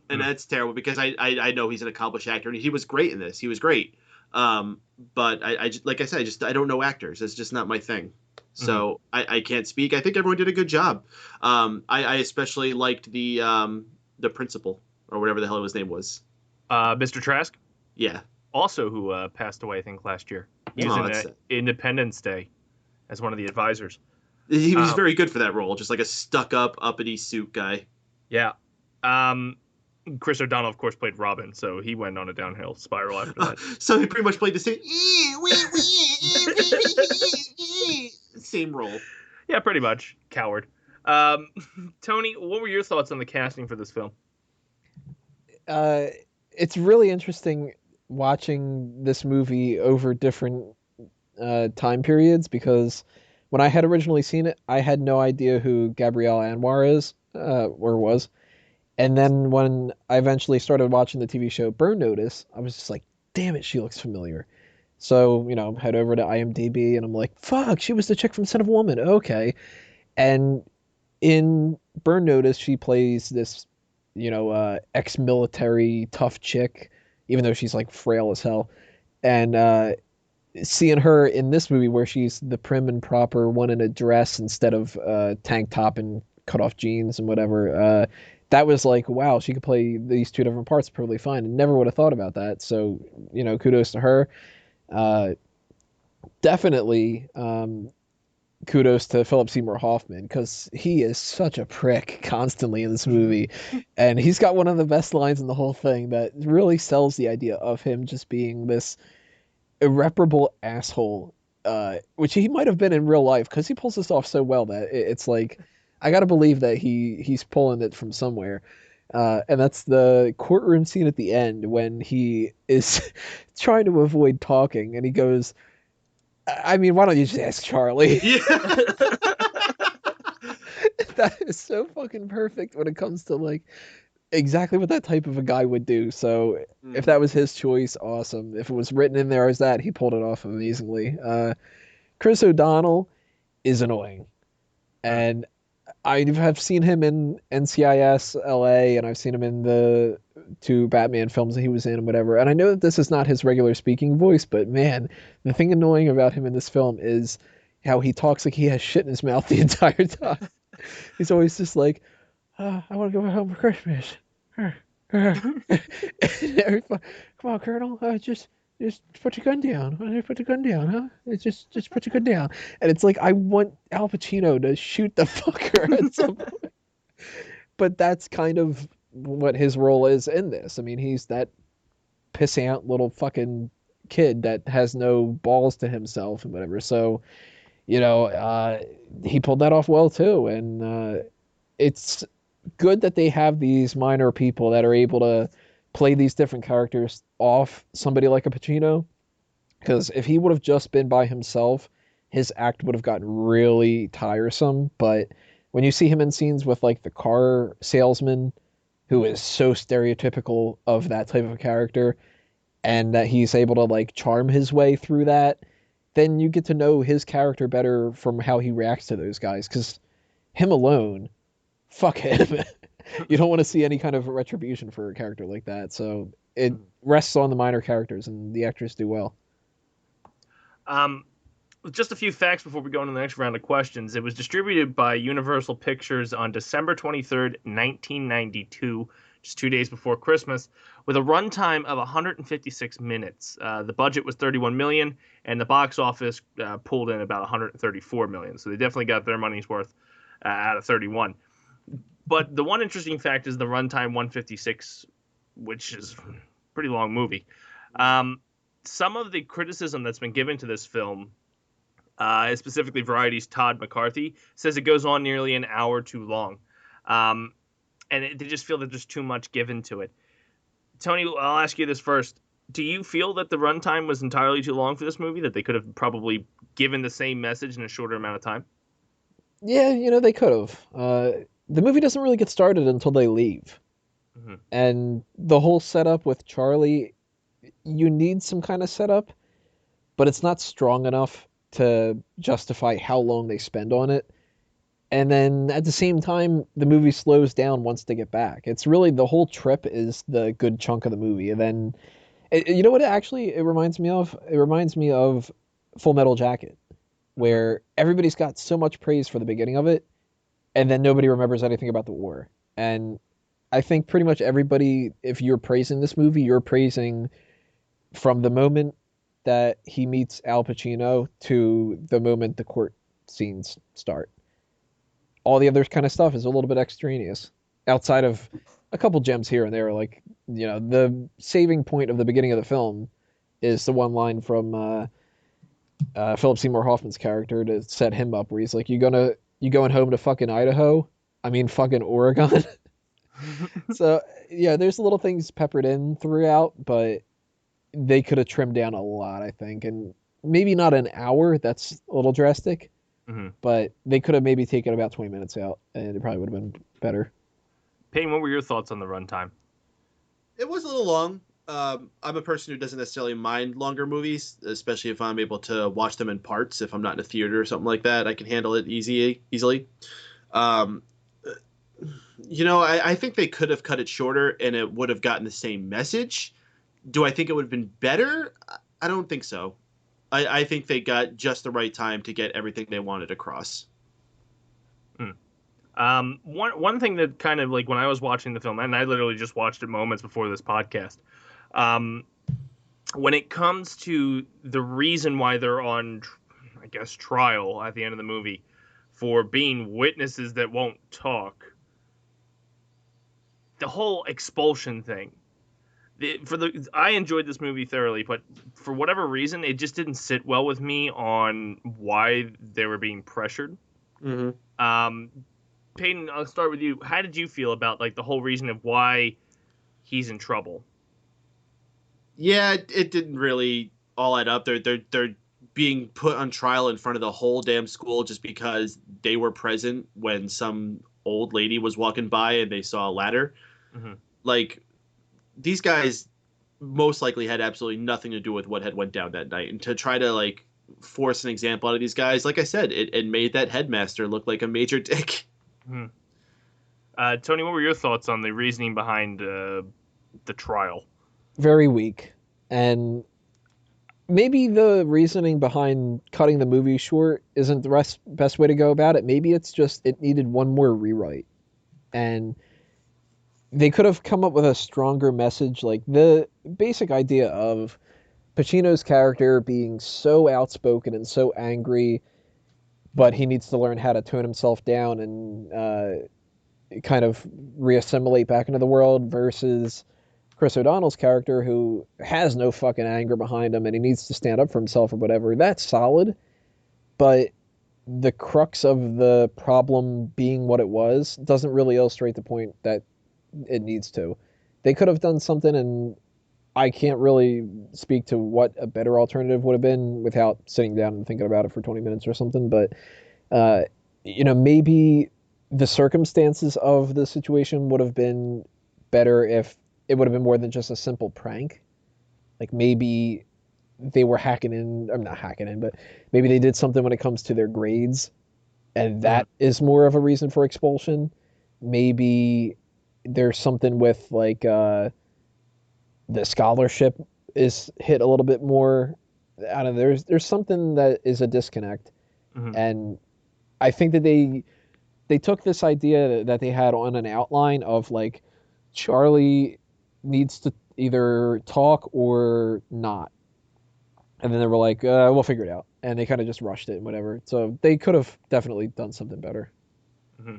And that's terrible because I know he's an accomplished actor, and he was great in this. He was great. But like I said, I don't know actors. It's just not my thing. So I can't speak. I think everyone did a good job. I especially liked the principal, or whatever the hell his name was. Mr. Trask? Yeah. Also who passed away, I think, last year. He was in Independence Day as one of the advisors. He was very good for that role, just like a stuck-up, uppity suit guy. Yeah. Chris O'Donnell, of course, played Robin, so he went on a downhill spiral after that. So he pretty much played the same role. Yeah, pretty much. Coward. Tony, what were your thoughts on the casting for this film? It's really interesting watching this movie over different time periods, because when I had originally seen it, I had no idea who Gabrielle Anwar is, or was. And then when I eventually started watching the TV show Burn Notice, I was just like, damn it, she looks familiar. So, head over to IMDb, and I'm like, fuck, she was the chick from Son of a Woman. Okay. And in Burn Notice, she plays this, ex-military tough chick, even though she's like frail as hell. And seeing her in this movie where she's the prim and proper one in a dress instead of tank top and cut off jeans and whatever, that was like, wow, she could play these two different parts perfectly fine, and never would have thought about that. So, kudos to her. Definitely kudos to Philip Seymour Hoffman, because he is such a prick constantly in this movie. And he's got one of the best lines in the whole thing that really sells the idea of him just being this irreparable asshole, which he might have been in real life, because he pulls this off so well that it's like, I gotta believe that he's pulling it from somewhere. And that's the courtroom scene at the end when he is trying to avoid talking, and he goes, I mean, why don't you just ask Charlie? Yeah. That is so fucking perfect when it comes to like exactly what that type of a guy would do. So if that was his choice, awesome. If it was written in there as that, he pulled it off amazingly. Chris O'Donnell is annoying, and I have seen him in NCIS LA, and I've seen him in the 2 Batman films that he was in and whatever. And I know that this is not his regular speaking voice, but man, the thing annoying about him in this film is how he talks like he has shit in his mouth the entire time. He's always just like, I want to go home for Christmas. Come on, Colonel, just put your gun down. Put the gun down, huh? Just put your gun down. And it's like, I want Al Pacino to shoot the fucker at some point. But that's kind of what his role is in this. I mean, he's that pissing out little fucking kid that has no balls to himself and whatever. So, he pulled that off well too. And it's good that they have these minor people that are able to play these different characters off somebody like a Pacino, because if he would have just been by himself, his act would have gotten really tiresome. But when you see him in scenes with like the car salesman, who is so stereotypical of that type of a character, and that he's able to like charm his way through that, then you get to know his character better from how he reacts to those guys. Because him alone, fuck him. You don't want to see any kind of retribution for a character like that. So it rests on the minor characters, and the actors do well. Just a few facts before we go into the next round of questions. It was distributed by Universal Pictures on December 23rd, 1992, just 2 days before Christmas, with a runtime of 156 minutes. The budget was $31 million, and the box office pulled in about $134 million. So they definitely got their money's worth out of 31. But the one interesting fact is the runtime 156, which is a pretty long movie. some of the criticism that's been given to this film, specifically Variety's Todd McCarthy, says it goes on nearly an hour too long. They just feel that there's too much given to it. Tony, I'll ask you this first. Do you feel that the runtime was entirely too long for this movie, that they could have probably given the same message in a shorter amount of time? Yeah, they could have. The movie doesn't really get started until they leave. Mm-hmm. And the whole setup with Charlie, you need some kind of setup, but it's not strong enough to justify how long they spend on it. And then at the same time, the movie slows down once they get back. It's really the whole trip is the good chunk of the movie. And then, you know what it reminds me of? It reminds me of Full Metal Jacket, where everybody's got so much praise for the beginning of it, and then nobody remembers anything about the war. And I think pretty much everybody, if you're praising this movie, you're praising from the moment that he meets Al Pacino to the moment the court scenes start. All the other kind of stuff is a little bit extraneous, outside of a couple gems here and there. Like, the saving point of the beginning of the film is the one line from Philip Seymour Hoffman's character to set him up, where he's like, you going home to fucking Idaho? I mean, fucking Oregon. So, yeah, there's little things peppered in throughout, but they could have trimmed down a lot, I think. And maybe not an hour. That's a little drastic. Mm-hmm. But they could have maybe taken about 20 minutes out, and it probably would have been better. Payne, what were your thoughts on the runtime? It was a little long. I'm a person who doesn't necessarily mind longer movies, especially if I'm able to watch them in parts. If I'm not in a theater or something like that, I can handle it easily. I think they could have cut it shorter, and it would have gotten the same message. Do I think it would have been better? I don't think so. I think they got just the right time to get everything they wanted across. One thing that kind of, like, when I was watching the film, and I literally just watched it moments before this podcast, when it comes to the reason why they're on, I guess, trial at the end of the movie for being witnesses that won't talk, the whole expulsion thing. I enjoyed this movie thoroughly, but for whatever reason, it just didn't sit well with me on why they were being pressured. Mm-hmm. Peyton, I'll start with you. How did you feel about, like, the whole reason of why he's in trouble? Yeah, it didn't really all add up. They're being put on trial in front of the whole damn school just because they were present when some old lady was walking by and they saw a ladder. Mm-hmm. Like, these guys most likely had absolutely nothing to do with what had went down that night. And to try to, like, force an example out of these guys, like I said, it made that headmaster look like a major dick. Mm-hmm. Tony, what were your thoughts on the reasoning behind the trial? Very weak. And maybe the reasoning behind cutting the movie short isn't the best way to go about it. Maybe it's just it needed one more rewrite. And they could have come up with a stronger message. Like, the basic idea of Pacino's character being so outspoken and so angry, but he needs to learn how to tone himself down and kind of reassimilate back into the world, versus Chris O'Donnell's character, who has no fucking anger behind him and he needs to stand up for himself or whatever. That's solid, but the crux of the problem being what it was doesn't really illustrate the point that it needs to. They could have done something, and I can't really speak to what a better alternative would have been without sitting down and thinking about it for 20 minutes or something. But, maybe the circumstances of the situation would have been better if it would have been more than just a simple prank. Like, maybe they were not hacking in, but maybe they did something when it comes to their grades, and that is more of a reason for expulsion. Maybe there's something with, like, the scholarship is hit a little bit more. I don't know. There's something that is a disconnect. Mm-hmm. And I think that they took this idea that they had on an outline of, like, Charlie needs to either talk or not. And then they were like, we'll figure it out. And they kind of just rushed it and whatever. So they could have definitely done something better. Mm-hmm.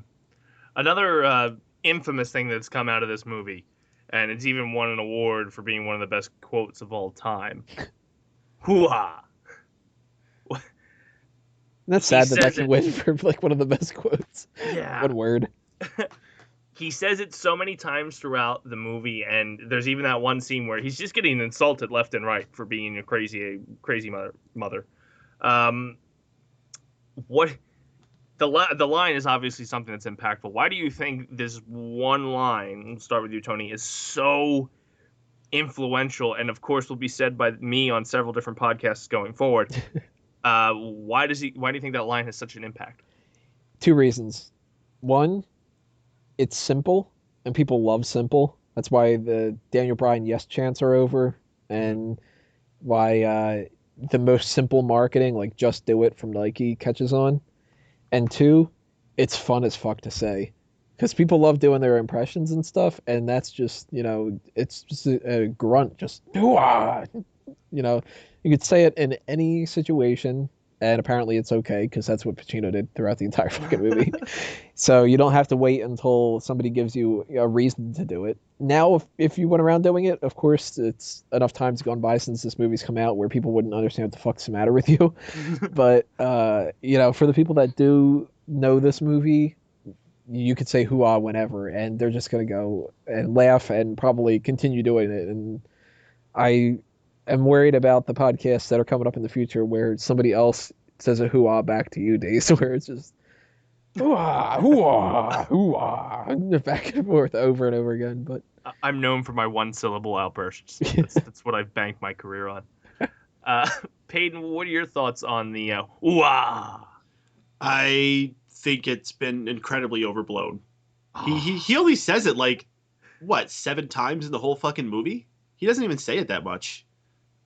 Another infamous thing that's come out of this movie, and it's even won an award for being one of the best quotes of all time. hoo-ha. That's sad that says can it- win for like one of the best quotes. Yeah. One word. He says it so many times throughout the movie, and there's even that one scene where he's just getting insulted left and right for being a crazy mother. What the line is obviously something that's impactful. Why do you think this one line, we'll start with you, Tony, is so influential, and of course will be said by me on several different podcasts going forward? Why do you think that line has such an impact? 2 reasons. One, it's simple, and people love simple. That's why the Daniel Bryan yes chants are over, and why the most simple marketing, like just do it from Nike, catches on. And 2, it's fun as fuck to say, because people love doing their impressions and stuff, and that's just, it's just a grunt, just hoo-ah. You could say it in any situation, and apparently it's okay, because that's what Pacino did throughout the entire fucking movie. So you don't have to wait until somebody gives you a reason to do it. Now, if you went around doing it, of course, it's enough time's gone by since this movie's come out where people wouldn't understand what the fuck's the matter with you. But, for the people that do know this movie, you could say hoo-ah whenever, and they're just going to go and laugh and probably continue doing it. And I am worried about the podcasts that are coming up in the future where somebody else says a hoo-ah back to you, Days, where it's just hoo-ah, hoo-ah, hoo-ah, back and forth over and over again. But I'm known for my one-syllable outbursts. That's what I've banked my career on. Peyton, what are your thoughts on the ooh-ah? I think it's been incredibly overblown. He only says it 7 times in the whole fucking movie? He doesn't even say it that much.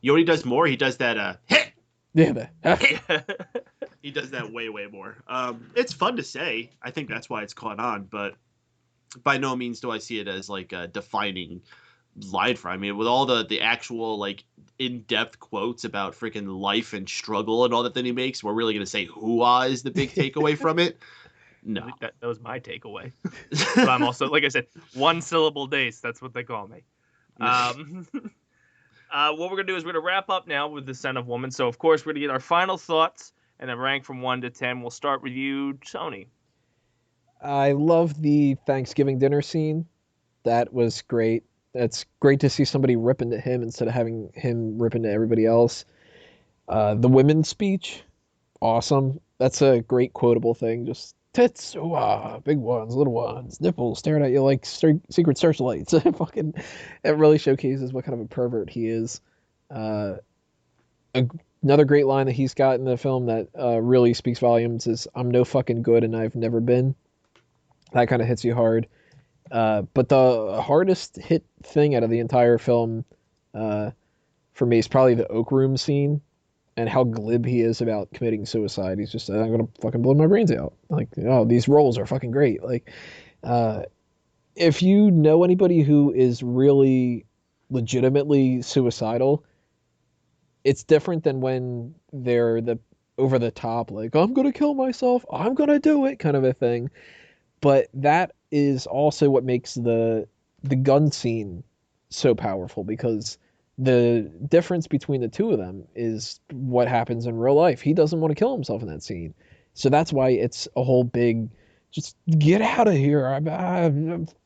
You know what he does more? He does that hit. Yeah, He does that way, way more. It's fun to say. I think that's why it's caught on, but by no means do I see it as a defining line for. I mean, with all the actual in-depth quotes about freaking life and struggle and all that he makes, we're really gonna say hoo-ah is the big takeaway from it. No, that was my takeaway. But I'm also, like I said, one-syllable Dace. That's what they call me. What we're going to do is we're going to wrap up now with The Scent of Woman. So, of course, we're going to get our final thoughts and then rank from 1 to 10. We'll start with you, Tony. I love the Thanksgiving dinner scene. That was great. It's great to see somebody rip into him instead of having him rip into everybody else. The women's speech, awesome. That's a great quotable thing. Just tits, big ones, little ones, nipples staring at you like secret searchlights. Fucking, it really showcases what kind of a pervert he is. Another great line that he's got in the film that really speaks volumes is, "I'm no fucking good and I've never been." That kind of hits you hard. But the hardest hit thing out of the entire film for me is probably the Oak Room scene. And how glib he is about committing suicide. He's just, I'm gonna fucking blow my brains out. These roles are fucking great. If you know anybody who is really legitimately suicidal, it's different than when they're the over the top, I'm gonna kill myself, I'm gonna do it kind of a thing. But that is also what makes the gun scene so powerful, because the difference between the two of them is what happens in real life. He doesn't want to kill himself in that scene. So that's why it's a whole big, just get out of here.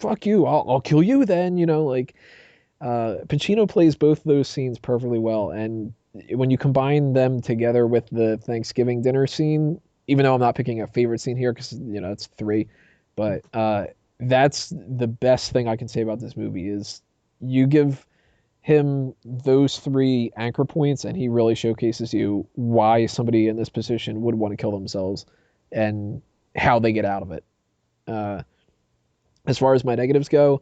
Fuck you. I'll kill you then. Pacino plays both those scenes perfectly well. And when you combine them together with the Thanksgiving dinner scene, even though I'm not picking a favorite scene here, because, it's 3, but that's the best thing I can say about this movie is you give him those 3 anchor points and he really showcases you why somebody in this position would want to kill themselves and how they get out of it. As far as my negatives go,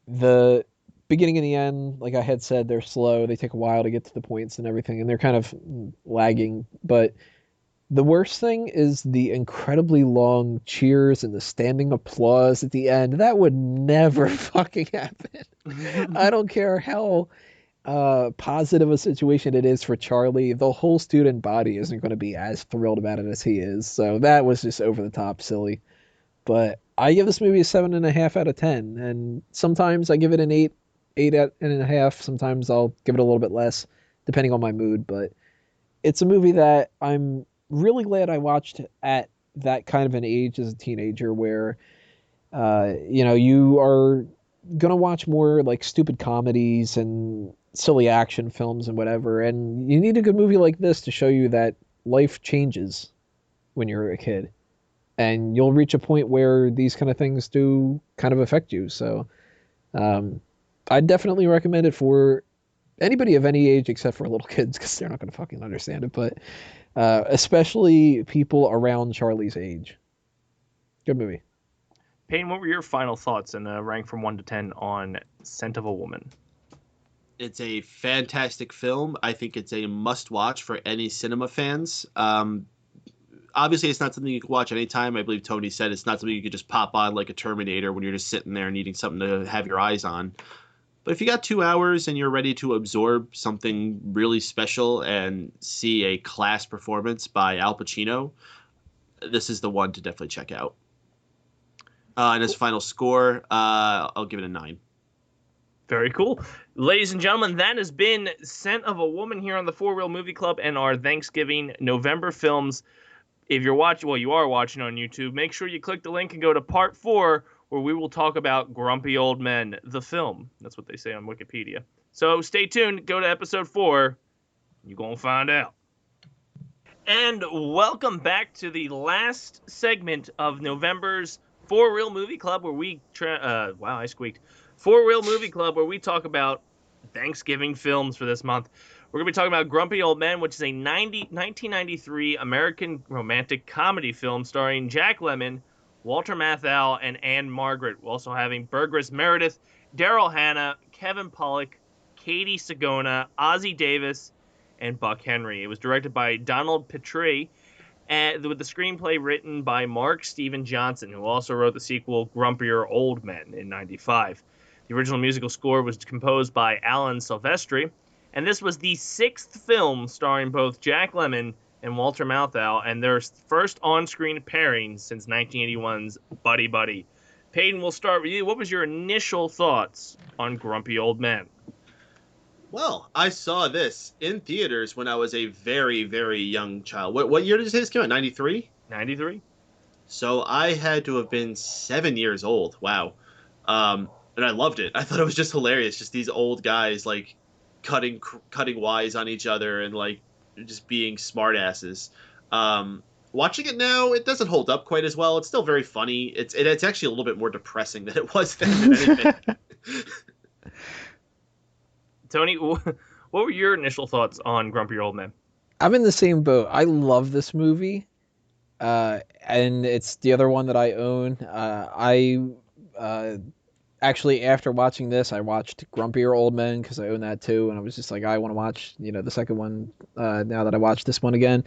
the beginning and the end, like I had said, they're slow. They take a while to get to the points and everything, and they're kind of lagging. But the worst thing is the incredibly long cheers and the standing applause at the end. That would never fucking happen. I don't care how positive a situation it is for Charlie. The whole student body isn't going to be as thrilled about it as he is. So that was just over the top silly. But I give this movie a 7.5 out of 10. And sometimes I give it an 8.5. Sometimes I'll give it a little bit less. depending on my mood. But it's a movie that I'm really glad I watched at that kind of an age as a teenager, where you are gonna watch more like stupid comedies and silly action films and whatever, and you need a good movie like this to show you that life changes when you're a kid, and you'll reach a point where these kind of things do kind of affect you. So I definitely recommend it for anybody of any age except for little kids, because they're not going to fucking understand it, but especially people around Charlie's age. Good movie. Payne, what were your final thoughts and rank from 1 to 10 on Scent of a Woman? It's a fantastic film. I think it's a must-watch for any cinema fans. Obviously, it's not something you can watch anytime. I believe Tony said it's not something you could just pop on like a Terminator when you're just sitting there needing something to have your eyes on. But if you got 2 hours and you're ready to absorb something really special and see a class performance by Al Pacino, this is the one to definitely check out. And as final score, I'll give it a 9. Very cool. Ladies and gentlemen, that has been Scent of a Woman here on the Four Reel Movie Club and our Thanksgiving November films. If you're watching, well, you are watching on YouTube, make sure you click the link and go to part 4, where we will talk about Grumpy Old Men, the film. That's what they say on Wikipedia. So stay tuned. Go to episode 4. You're going to find out. And welcome back to the last segment of November's Four Reel Movie Club, where we wow, I squeaked. Four Reel Movie Club, where we talk about Thanksgiving films for this month. We're going to be talking about Grumpy Old Men, which is a 1993 American romantic comedy film starring Jack Lemmon, Walter Matthau, and Anne Margaret. We're also having Burgess Meredith, Daryl Hannah, Kevin Pollak, Katie Sagona, Ozzie Davis, and Buck Henry. It was directed by Donald Petrie, with the screenplay written by Mark Steven Johnson, who also wrote the sequel Grumpier Old Men in '95. The original musical score was composed by Alan Silvestri, and this was the 6th film starring both Jack Lemmon and Walter Matthau, and their first on-screen pairing since 1981's Buddy Buddy. Peyton, we'll start with you. What was your initial thoughts on Grumpy Old Men? Well, I saw this in theaters when I was a very, very young child. What year did you say this came out? 93? 93. So I had to have been 7 years old. Wow. And I loved it. I thought it was just hilarious. Just these old guys, like, cutting wise on each other and, like, just being smartasses. Watching it now, it doesn't hold up quite as well. It's still very funny. It's actually a little bit more depressing than it was then, if anything. Tony, what were your initial thoughts on Grumpy Old Men? I'm in the same boat. I love this movie, and it's the other one that I own. Actually, after watching this, I watched Grumpier Old Men because I own that too, and I was just like, I want to watch, the second one now that I watched this one again.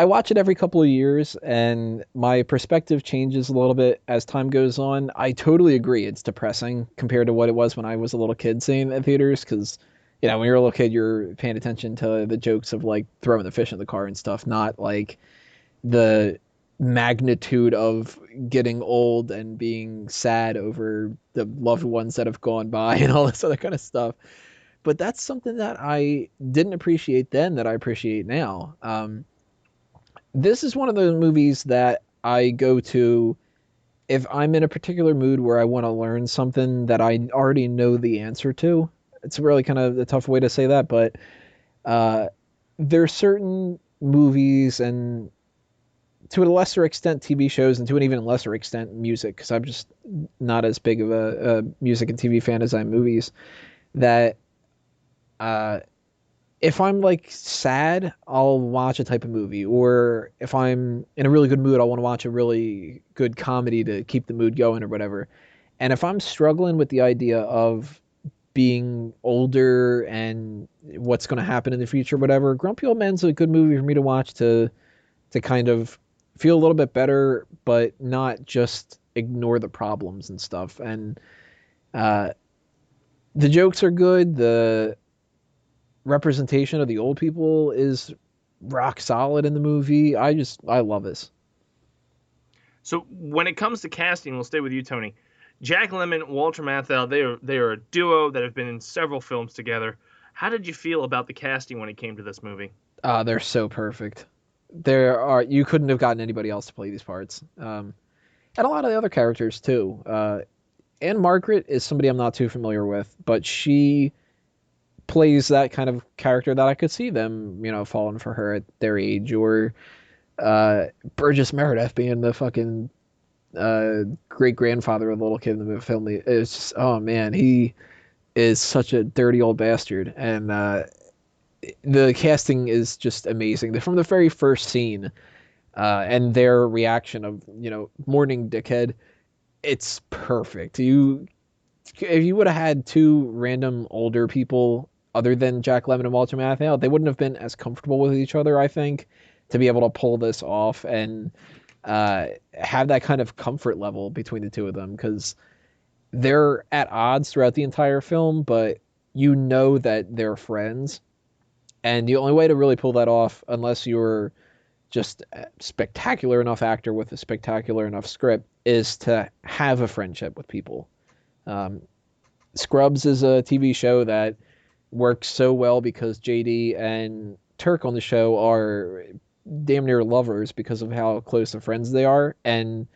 I watch it every couple of years, and my perspective changes a little bit as time goes on. I totally agree. It's depressing compared to what it was when I was a little kid seeing it in theaters, because, when you're a little kid, you're paying attention to the jokes of, like, throwing the fish in the car and stuff, not, like, the magnitude of getting old and being sad over the loved ones that have gone by and all this other kind of stuff. But that's something that I didn't appreciate then that I appreciate now. This is one of those movies that I go to if I'm in a particular mood where I want to learn something that I already know the answer to. It's really kind of a tough way to say that, but there are certain movies and to a lesser extent TV shows and to an even lesser extent music, because I'm just not as big of a music and TV fan as I am movies, that if I'm like sad, I'll watch a type of movie, or if I'm in a really good mood, I want to watch a really good comedy to keep the mood going or whatever. And if I'm struggling with the idea of being older and what's going to happen in the future, whatever, Grumpy Old Men's a good movie for me to watch to kind of feel a little bit better, but not just ignore the problems and stuff. And the jokes are good. The representation of the old people is rock solid in the movie. I love this. So when it comes to casting, we'll stay with you, Tony. Jack Lemmon, Walter Matthau, they are a duo that have been in several films together. How did you feel about the casting when it came to this movie? They're so perfect. You couldn't have gotten anybody else to play these parts. And a lot of the other characters too. Anne Margaret is somebody I'm not too familiar with, but she plays that kind of character that I could see them, falling for her at their age, or Burgess Meredith being the fucking great grandfather of the little kid in the film. It's just, oh man, he is such a dirty old bastard, and the casting is just amazing. From the very first scene, and their reaction of morning dickhead, it's perfect. If you would have had two random older people other than Jack Lemmon and Walter Matthau, they wouldn't have been as comfortable with each other, I think, to be able to pull this off and have that kind of comfort level between the two of them, because they're at odds throughout the entire film, but you know that they're friends. And the only way to really pull that off, unless you're just a spectacular enough actor with a spectacular enough script, is to have a friendship with people. Scrubs is a TV show that works so well because JD and Turk on the show are damn near lovers because of how close of friends they are, and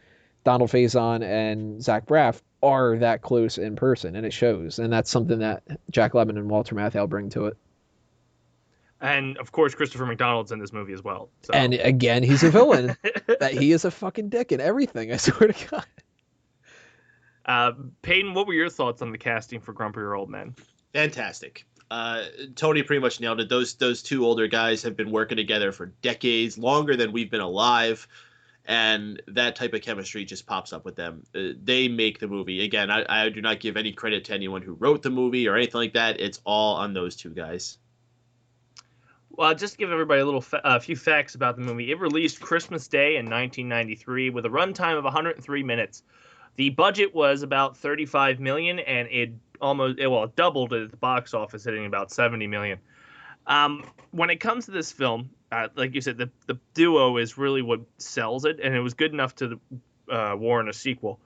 Donald Faison and Zach Braff are that close in person, and it shows. And that's something that Jack Lemmon and Walter Matthau bring to it. And of course, Christopher McDonald's in this movie as well. So. And again, he's a villain. That he is a fucking dick in everything, I swear to God. Peyton, what were your thoughts on the casting for Grumpier Old Men? Fantastic. Tony pretty much nailed it. Those two older guys have been working together for decades, longer than we've been alive, and that type of chemistry just pops up with them. They make the movie. Again, I do not give any credit to anyone who wrote the movie or anything like that. It's all on those two guys. Well, just to give everybody a few facts about the movie. It released Christmas Day in 1993 with a runtime of 103 minutes. The budget was about $35 million, and it doubled at the box office, hitting about $70 million. When it comes to this film, like you said, the duo is really what sells it, and it was good enough to warrant a sequel.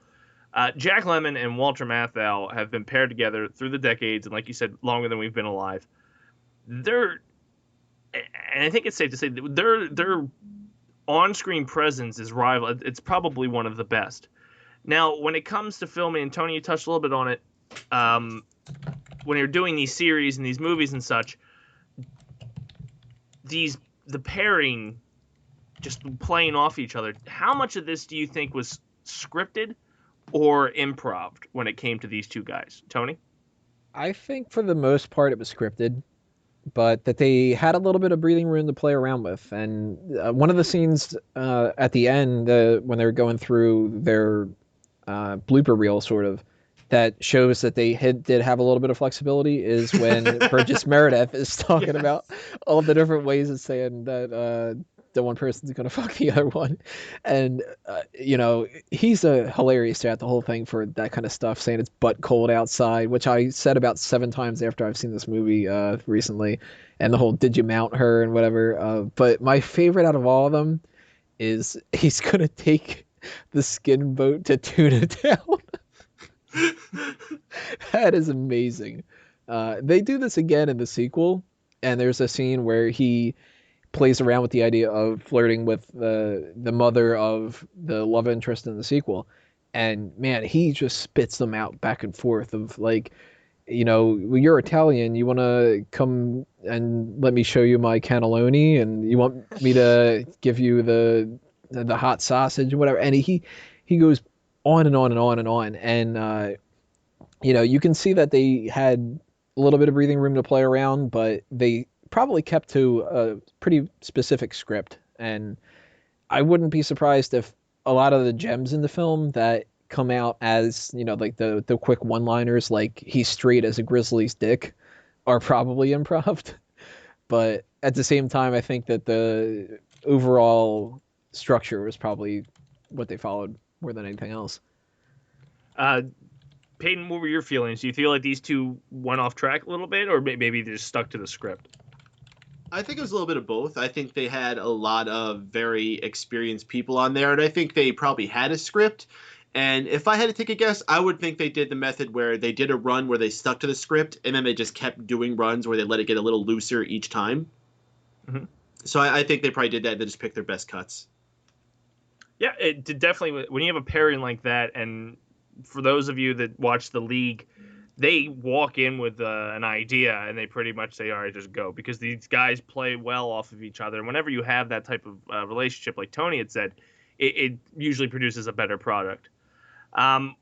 Jack Lemmon and Walter Matthau have been paired together through the decades, and like you said, longer than we've been alive. And I think it's safe to say their on-screen presence is rival. It's probably one of the best. Now, when it comes to filming, and Tony, you touched a little bit on it, when you're doing these series and these movies and such, the pairing, just playing off each other, how much of this do you think was scripted or improv when it came to these two guys? Tony? I think for the most part it was scripted, but that they had a little bit of breathing room to play around with. And one of the scenes at the end, when they're going through their blooper reel, sort of, that shows that they did have a little bit of flexibility, is when Burgess Meredith is talking about all the different ways of saying that the one person's going to fuck the other one. And, he's hilarious throughout the whole thing for that kind of stuff, saying it's butt cold outside, which I said about 7 times after I've seen this movie recently, and the whole did you mount her and whatever. But my favorite out of all of them is he's going to take the skin boat to Tuna Town. That is amazing. They do this again in the sequel, and there's a scene where he plays around with the idea of flirting with the mother of the love interest in the sequel, and man, he just spits them out back and forth of like, you're Italian, you want to come and let me show you my cannelloni, and you want me to give you the hot sausage and whatever, and he goes on and on and on and on, and you can see that they had a little bit of breathing room to play around, but they probably kept to a pretty specific script. And I wouldn't be surprised if a lot of the gems in the film that come out as, like the quick one-liners, like he's straight as a grizzly's dick, are probably improv. But at the same time, I think that the overall structure was probably what they followed more than anything else. Peyton, what were your feelings? Do you feel like these two went off track a little bit, or maybe they just stuck to the script? I think it was a little bit of both. I think they had a lot of very experienced people on there, and I think they probably had a script, And if I had to take a guess, I would think they did the method where they did a run where they stuck to the script, and then they just kept doing runs where they let it get a little looser each time. Mm-hmm. So I think they probably did that. They just picked their best cuts. Yeah, it did definitely. When you have a pairing like that, and for those of you that watch The League, they walk in with an idea and they pretty much say, all right, just go. Because these guys play well off of each other. And whenever you have that type of relationship, like Tony had said, it usually produces a better product.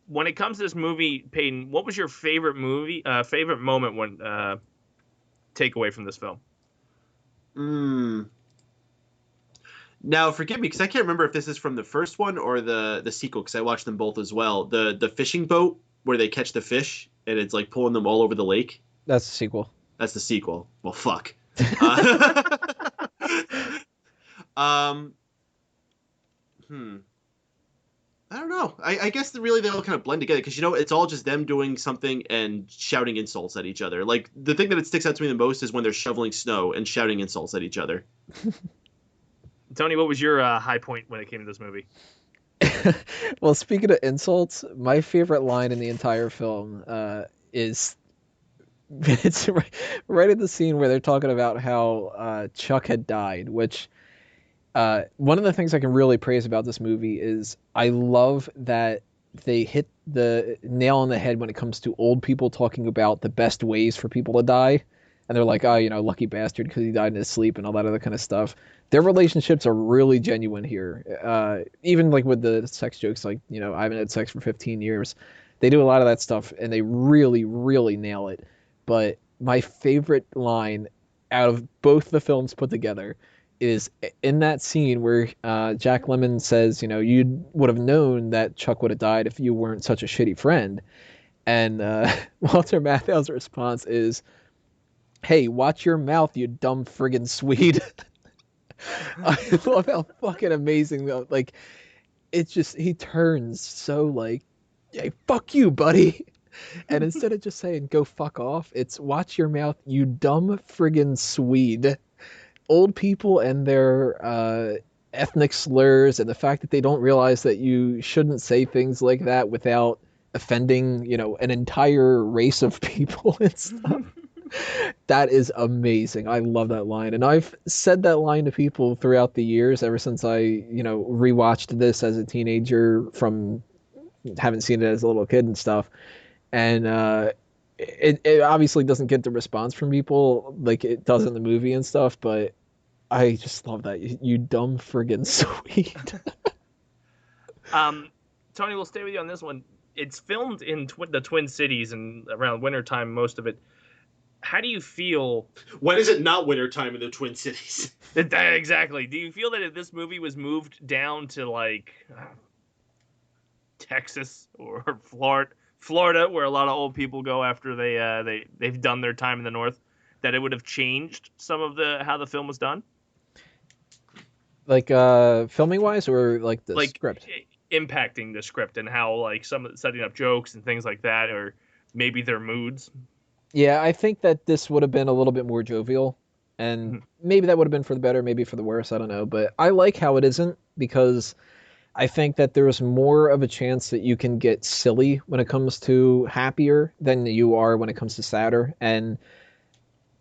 When it comes to this movie, Peyton, what was your favorite moment when takeaway from this film? Now, forgive me, because I can't remember if this is from the first one or the sequel, because I watched them both as well. The fishing boat where they catch the fish, and it's like pulling them all over the lake. That's the sequel. That's the sequel. Well, fuck. I don't know. I guess really they all kind of blend together because, it's all just them doing something and shouting insults at each other. Like, the thing that it sticks out to me the most is when they're shoveling snow and shouting insults at each other. Tony, what was your high point when it came to this movie? Well, speaking of insults, my favorite line in the entire film is it's right at the scene where they're talking about how Chuck had died, which one of the things I can really praise about this movie is I love that they hit the nail on the head when it comes to old people talking about the best ways for people to die. And they're like, oh, lucky bastard because he died in his sleep and all that other kind of stuff. Their relationships are really genuine here. Even like with the sex jokes, like, I haven't had sex for 15 years. They do a lot of that stuff and they really, really nail it. But my favorite line out of both the films put together is in that scene where Jack Lemmon says, you would have known that Chuck would have died if you weren't such a shitty friend. And Walter Matthau's response is, hey, watch your mouth, you dumb friggin' Swede. I love how fucking amazing though. Like, it's just, he turns so like, hey, fuck you, buddy. And instead of just saying, go fuck off, it's watch your mouth, you dumb friggin' Swede. Old people and their ethnic slurs and the fact that they don't realize that you shouldn't say things like that without offending, an entire race of people and stuff. That is amazing. I love that line. And I've said that line to people throughout the years, ever since I, rewatched this as a teenager from having seen it as a little kid and stuff. And it obviously doesn't get the response from people like it does in the movie and stuff, but I just love that. You dumb friggin' Swede. Tony, we'll stay with you on this one. It's filmed in the Twin Cities and around wintertime, most of it. How do you feel? When is it not wintertime in the Twin Cities? Exactly. Do you feel that if this movie was moved down to like Texas or Florida, where a lot of old people go after they've done their time in the North, that it would have changed some of how the film was done? Like filming wise, or like the script? Impacting the script and how like some setting up jokes and things like that, or maybe their moods. Yeah, I think that this would have been a little bit more jovial, and maybe that would have been for the better, maybe for the worse, I don't know. But I like how it isn't, because I think that there's more of a chance that you can get silly when it comes to happier than you are when it comes to sadder. And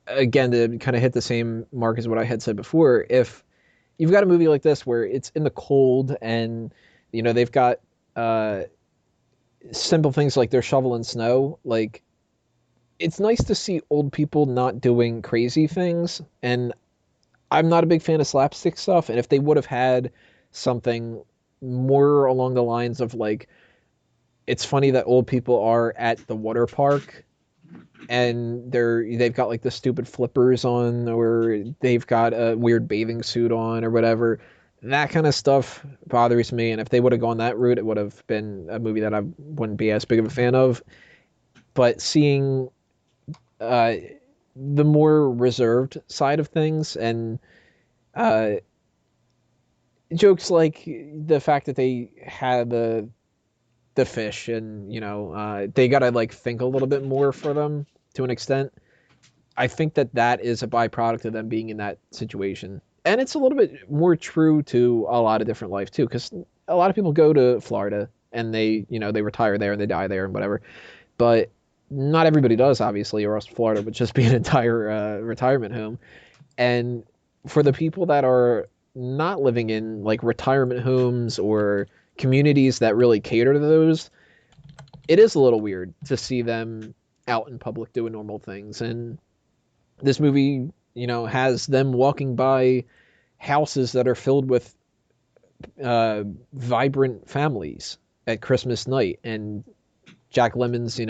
again, to kind of hit the same mark as what I had said before, if you've got a movie like this where it's in the cold and, they've got simple things like they're shoveling snow, like, it's nice to see old people not doing crazy things. And I'm not a big fan of slapstick stuff. And if they would have had something more along the lines of like, it's funny that old people are at the water park and they've got like the stupid flippers on, or they've got a weird bathing suit on or whatever. That kind of stuff bothers me. And if they would have gone that route, it would have been a movie that I wouldn't be as big of a fan of. But seeing the more reserved side of things and jokes like the fact that they had the fish and they gotta like think a little bit more for them to an extent. I think that is a byproduct of them being in that situation, and it's a little bit more true to a lot of different life too, because a lot of people go to Florida and they retire there and they die there and whatever. But not everybody does, obviously, or else Florida would just be an entire retirement home. And for the people that are not living in like retirement homes or communities that really cater to those, it is a little weird to see them out in public doing normal things. And this movie, has them walking by houses that are filled with vibrant families at Christmas night, and Jack Lemmon's,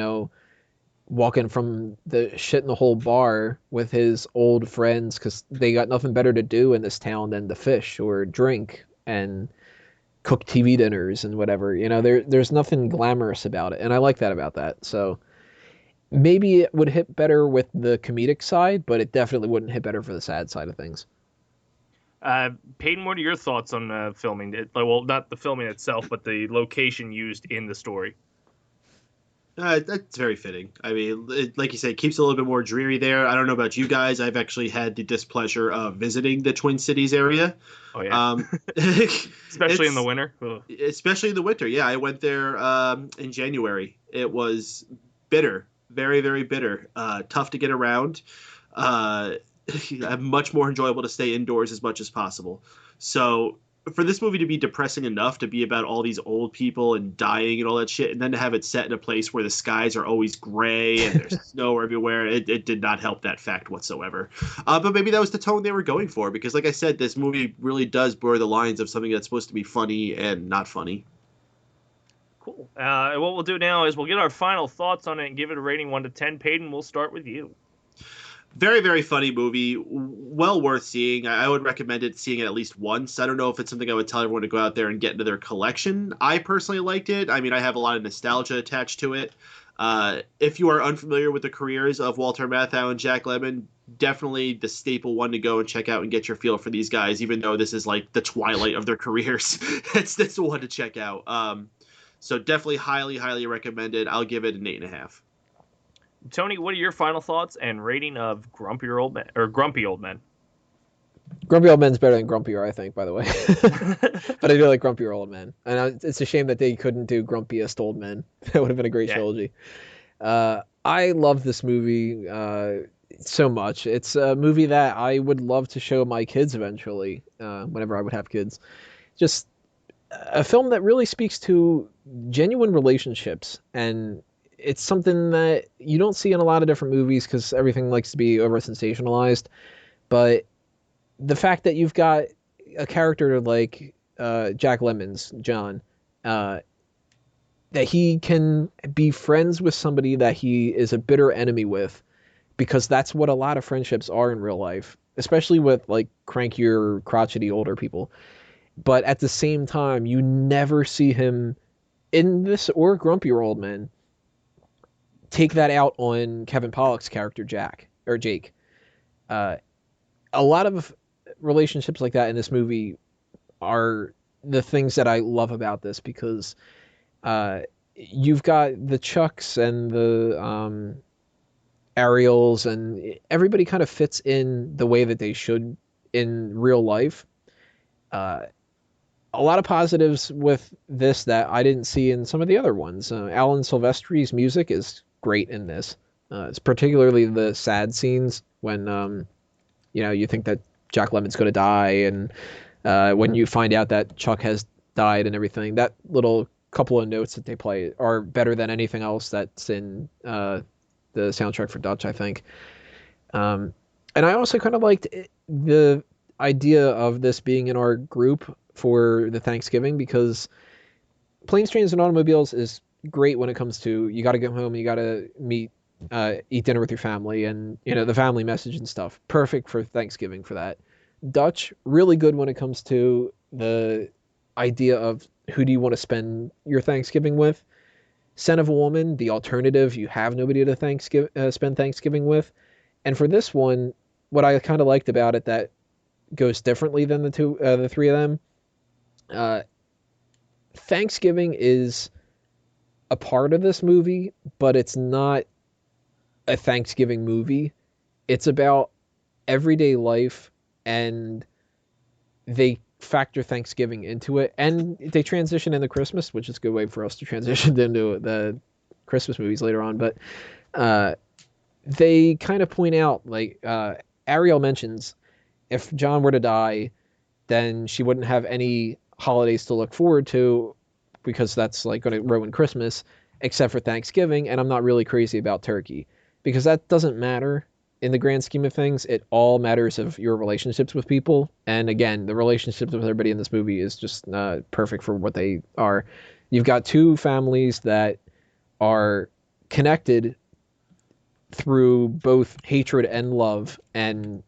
walking from the shit in the hole bar with his old friends because they got nothing better to do in this town than to fish or drink and cook TV dinners and whatever. There's nothing glamorous about it, and I like that about that. So maybe it would hit better with the comedic side, but it definitely wouldn't hit better for the sad side of things. Peyton, what are your thoughts on filming? Well, not the filming itself, but the location used in the story. That's very fitting. I mean, like you said, it keeps it a little bit more dreary there. I don't know about you guys. I've actually had the displeasure of visiting the Twin Cities area. Oh, yeah. Especially in the winter. Ugh. Especially in the winter, yeah. I went there in January. It was bitter. Very, very bitter. Tough to get around. Much more enjoyable to stay indoors as much as possible. So for this movie to be depressing enough to be about all these old people and dying and all that shit, and then to have it set in a place where the skies are always gray and there's snow everywhere, it did not help that fact whatsoever. But maybe that was the tone they were going for, because like I said, this movie really does blur the lines of something that's supposed to be funny and not funny. Cool. What we'll do now is we'll get our final thoughts on it and give it a rating 1 to 10. Peyton, we'll start with you. Very, very funny movie. Well worth seeing. I would recommend seeing it at least once. I don't know if it's something I would tell everyone to go out there and get into their collection. I personally liked it. I mean, I have a lot of nostalgia attached to it. If you are unfamiliar with the careers of Walter Matthau and Jack Lemmon, definitely the staple one to go and check out and get your feel for these guys, even though this is like the twilight of their careers. It's the one to check out. So definitely highly, highly recommended. I'll give it an 8.5. Tony, what are your final thoughts and rating of Grumpy Old Men? Grumpy Old Men Men's better than Grumpier, I think, by the way. But I do like Grumpier Old Men. And it's a shame that they couldn't do Grumpiest Old Men. That would have been a great trilogy. I love this movie so much. It's a movie that I would love to show my kids eventually, whenever I would have kids. Just a film that really speaks to genuine relationships, and it's something that you don't see in a lot of different movies because everything likes to be over sensationalized. But the fact that you've got a character like Jack Lemmon's John, that he can be friends with somebody that he is a bitter enemy with, because that's what a lot of friendships are in real life, especially with like crankier, crotchety older people. But at the same time, you never see him in this or Grumpier Old Men take that out on Kevin Pollak's character Jake. A lot of relationships like that in this movie are the things that I love about this, because you've got the Chucks and the Ariels, and everybody kind of fits in the way that they should in real life. A lot of positives with this that I didn't see in some of the other ones. Alan Silvestri's music is great in this. It's particularly the sad scenes when you think that Jack Lemmon's going to die, and when you find out that Chuck has died and everything. That little couple of notes that they play are better than anything else that's in the soundtrack for Dutch, I think. And I also kind of liked the idea of this being in our group for the Thanksgiving, because Planes, Trains, and Automobiles is great when it comes to you got to get home, you got to eat dinner with your family, and the family message and stuff. Perfect for Thanksgiving for that. Dutch, really good when it comes to the idea of who do you want to spend your Thanksgiving with. Scent of a Woman, the alternative, you have nobody to spend Thanksgiving with. And for this one, what I kind of liked about it that goes differently than the three of them, Thanksgiving is a part of this movie, but it's not a Thanksgiving movie. It's about everyday life, and they factor Thanksgiving into it, and they transition into Christmas, which is a good way for us to transition into the Christmas movies later on. But they kind of point out, like Ariel mentions, if John were to die, then she wouldn't have any holidays to look forward to because that's like going to ruin Christmas, except for Thanksgiving. And I'm not really crazy about turkey because that doesn't matter in the grand scheme of things. It all matters of your relationships with people. And again, the relationships with everybody in this movie is just perfect for what they are. You've got two families that are connected through both hatred and love. And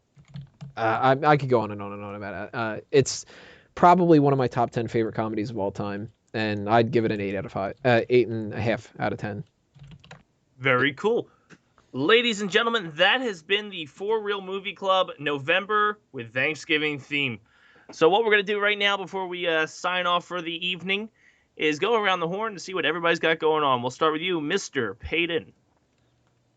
I could go on and on and on about it. It's probably one of my top 10 favorite comedies of all time. And I'd give it an 8.5 out of 10. Very cool. Ladies and gentlemen, that has been the For Real Movie Club November with Thanksgiving theme. So what we're going to do right now before we sign off for the evening is go around the horn to see what everybody's got going on. We'll start with you, Mr. Payton.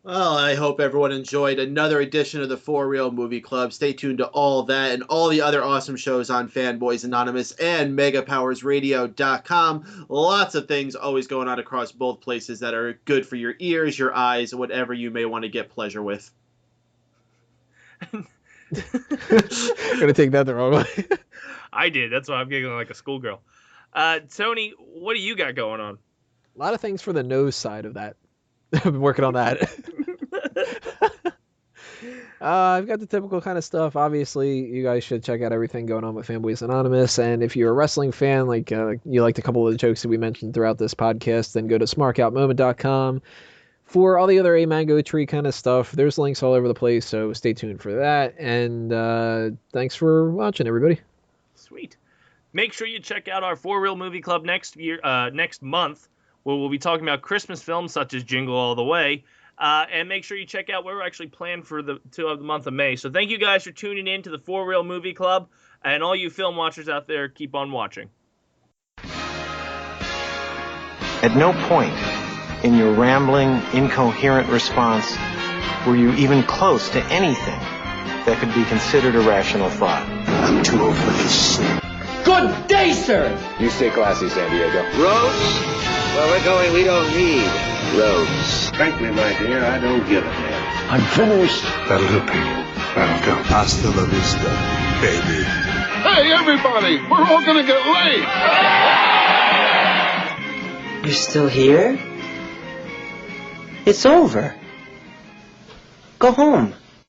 Well, I hope everyone enjoyed another edition of the For Real Movie Club. Stay tuned to all that and all the other awesome shows on Fanboys Anonymous and MegaPowersRadio.com. Lots of things always going on across both places that are good for your ears, your eyes, whatever you may want to get pleasure with. I'm gonna take that the wrong way. I did. That's why I'm giggling like a schoolgirl. Tony, what do you got going on? A lot of things for the nose side of that. I've been working on that. I've got the typical kind of stuff. Obviously, you guys should check out everything going on with Fanboys Anonymous. And if you're a wrestling fan, like you liked a couple of the jokes that we mentioned throughout this podcast, then go to smarkoutmoment.com for all the other A Mango Tree kind of stuff. There's links all over the place, so stay tuned for that. And thanks for watching, everybody. Sweet. Make sure you check out our For Real Movie Club next month, where we'll be talking about Christmas films such as Jingle All the Way. And make sure you check out where we're actually planned for the month of May. So thank you guys for tuning in to the For Real Movie Club. And all you film watchers out there, keep on watching. At no point in your rambling, incoherent response were you even close to anything that could be considered a rational thought. I'm too old for this shit. Good day, sir! You stay classy, San Diego. Roads? Where we're going, we don't need roads. Frankly, my dear, I don't give a damn. I'm finished. That'll do, Pete. That'll do. Hasta la vista, baby. Hey, everybody! We're all gonna get laid! You're still here? It's over. Go home.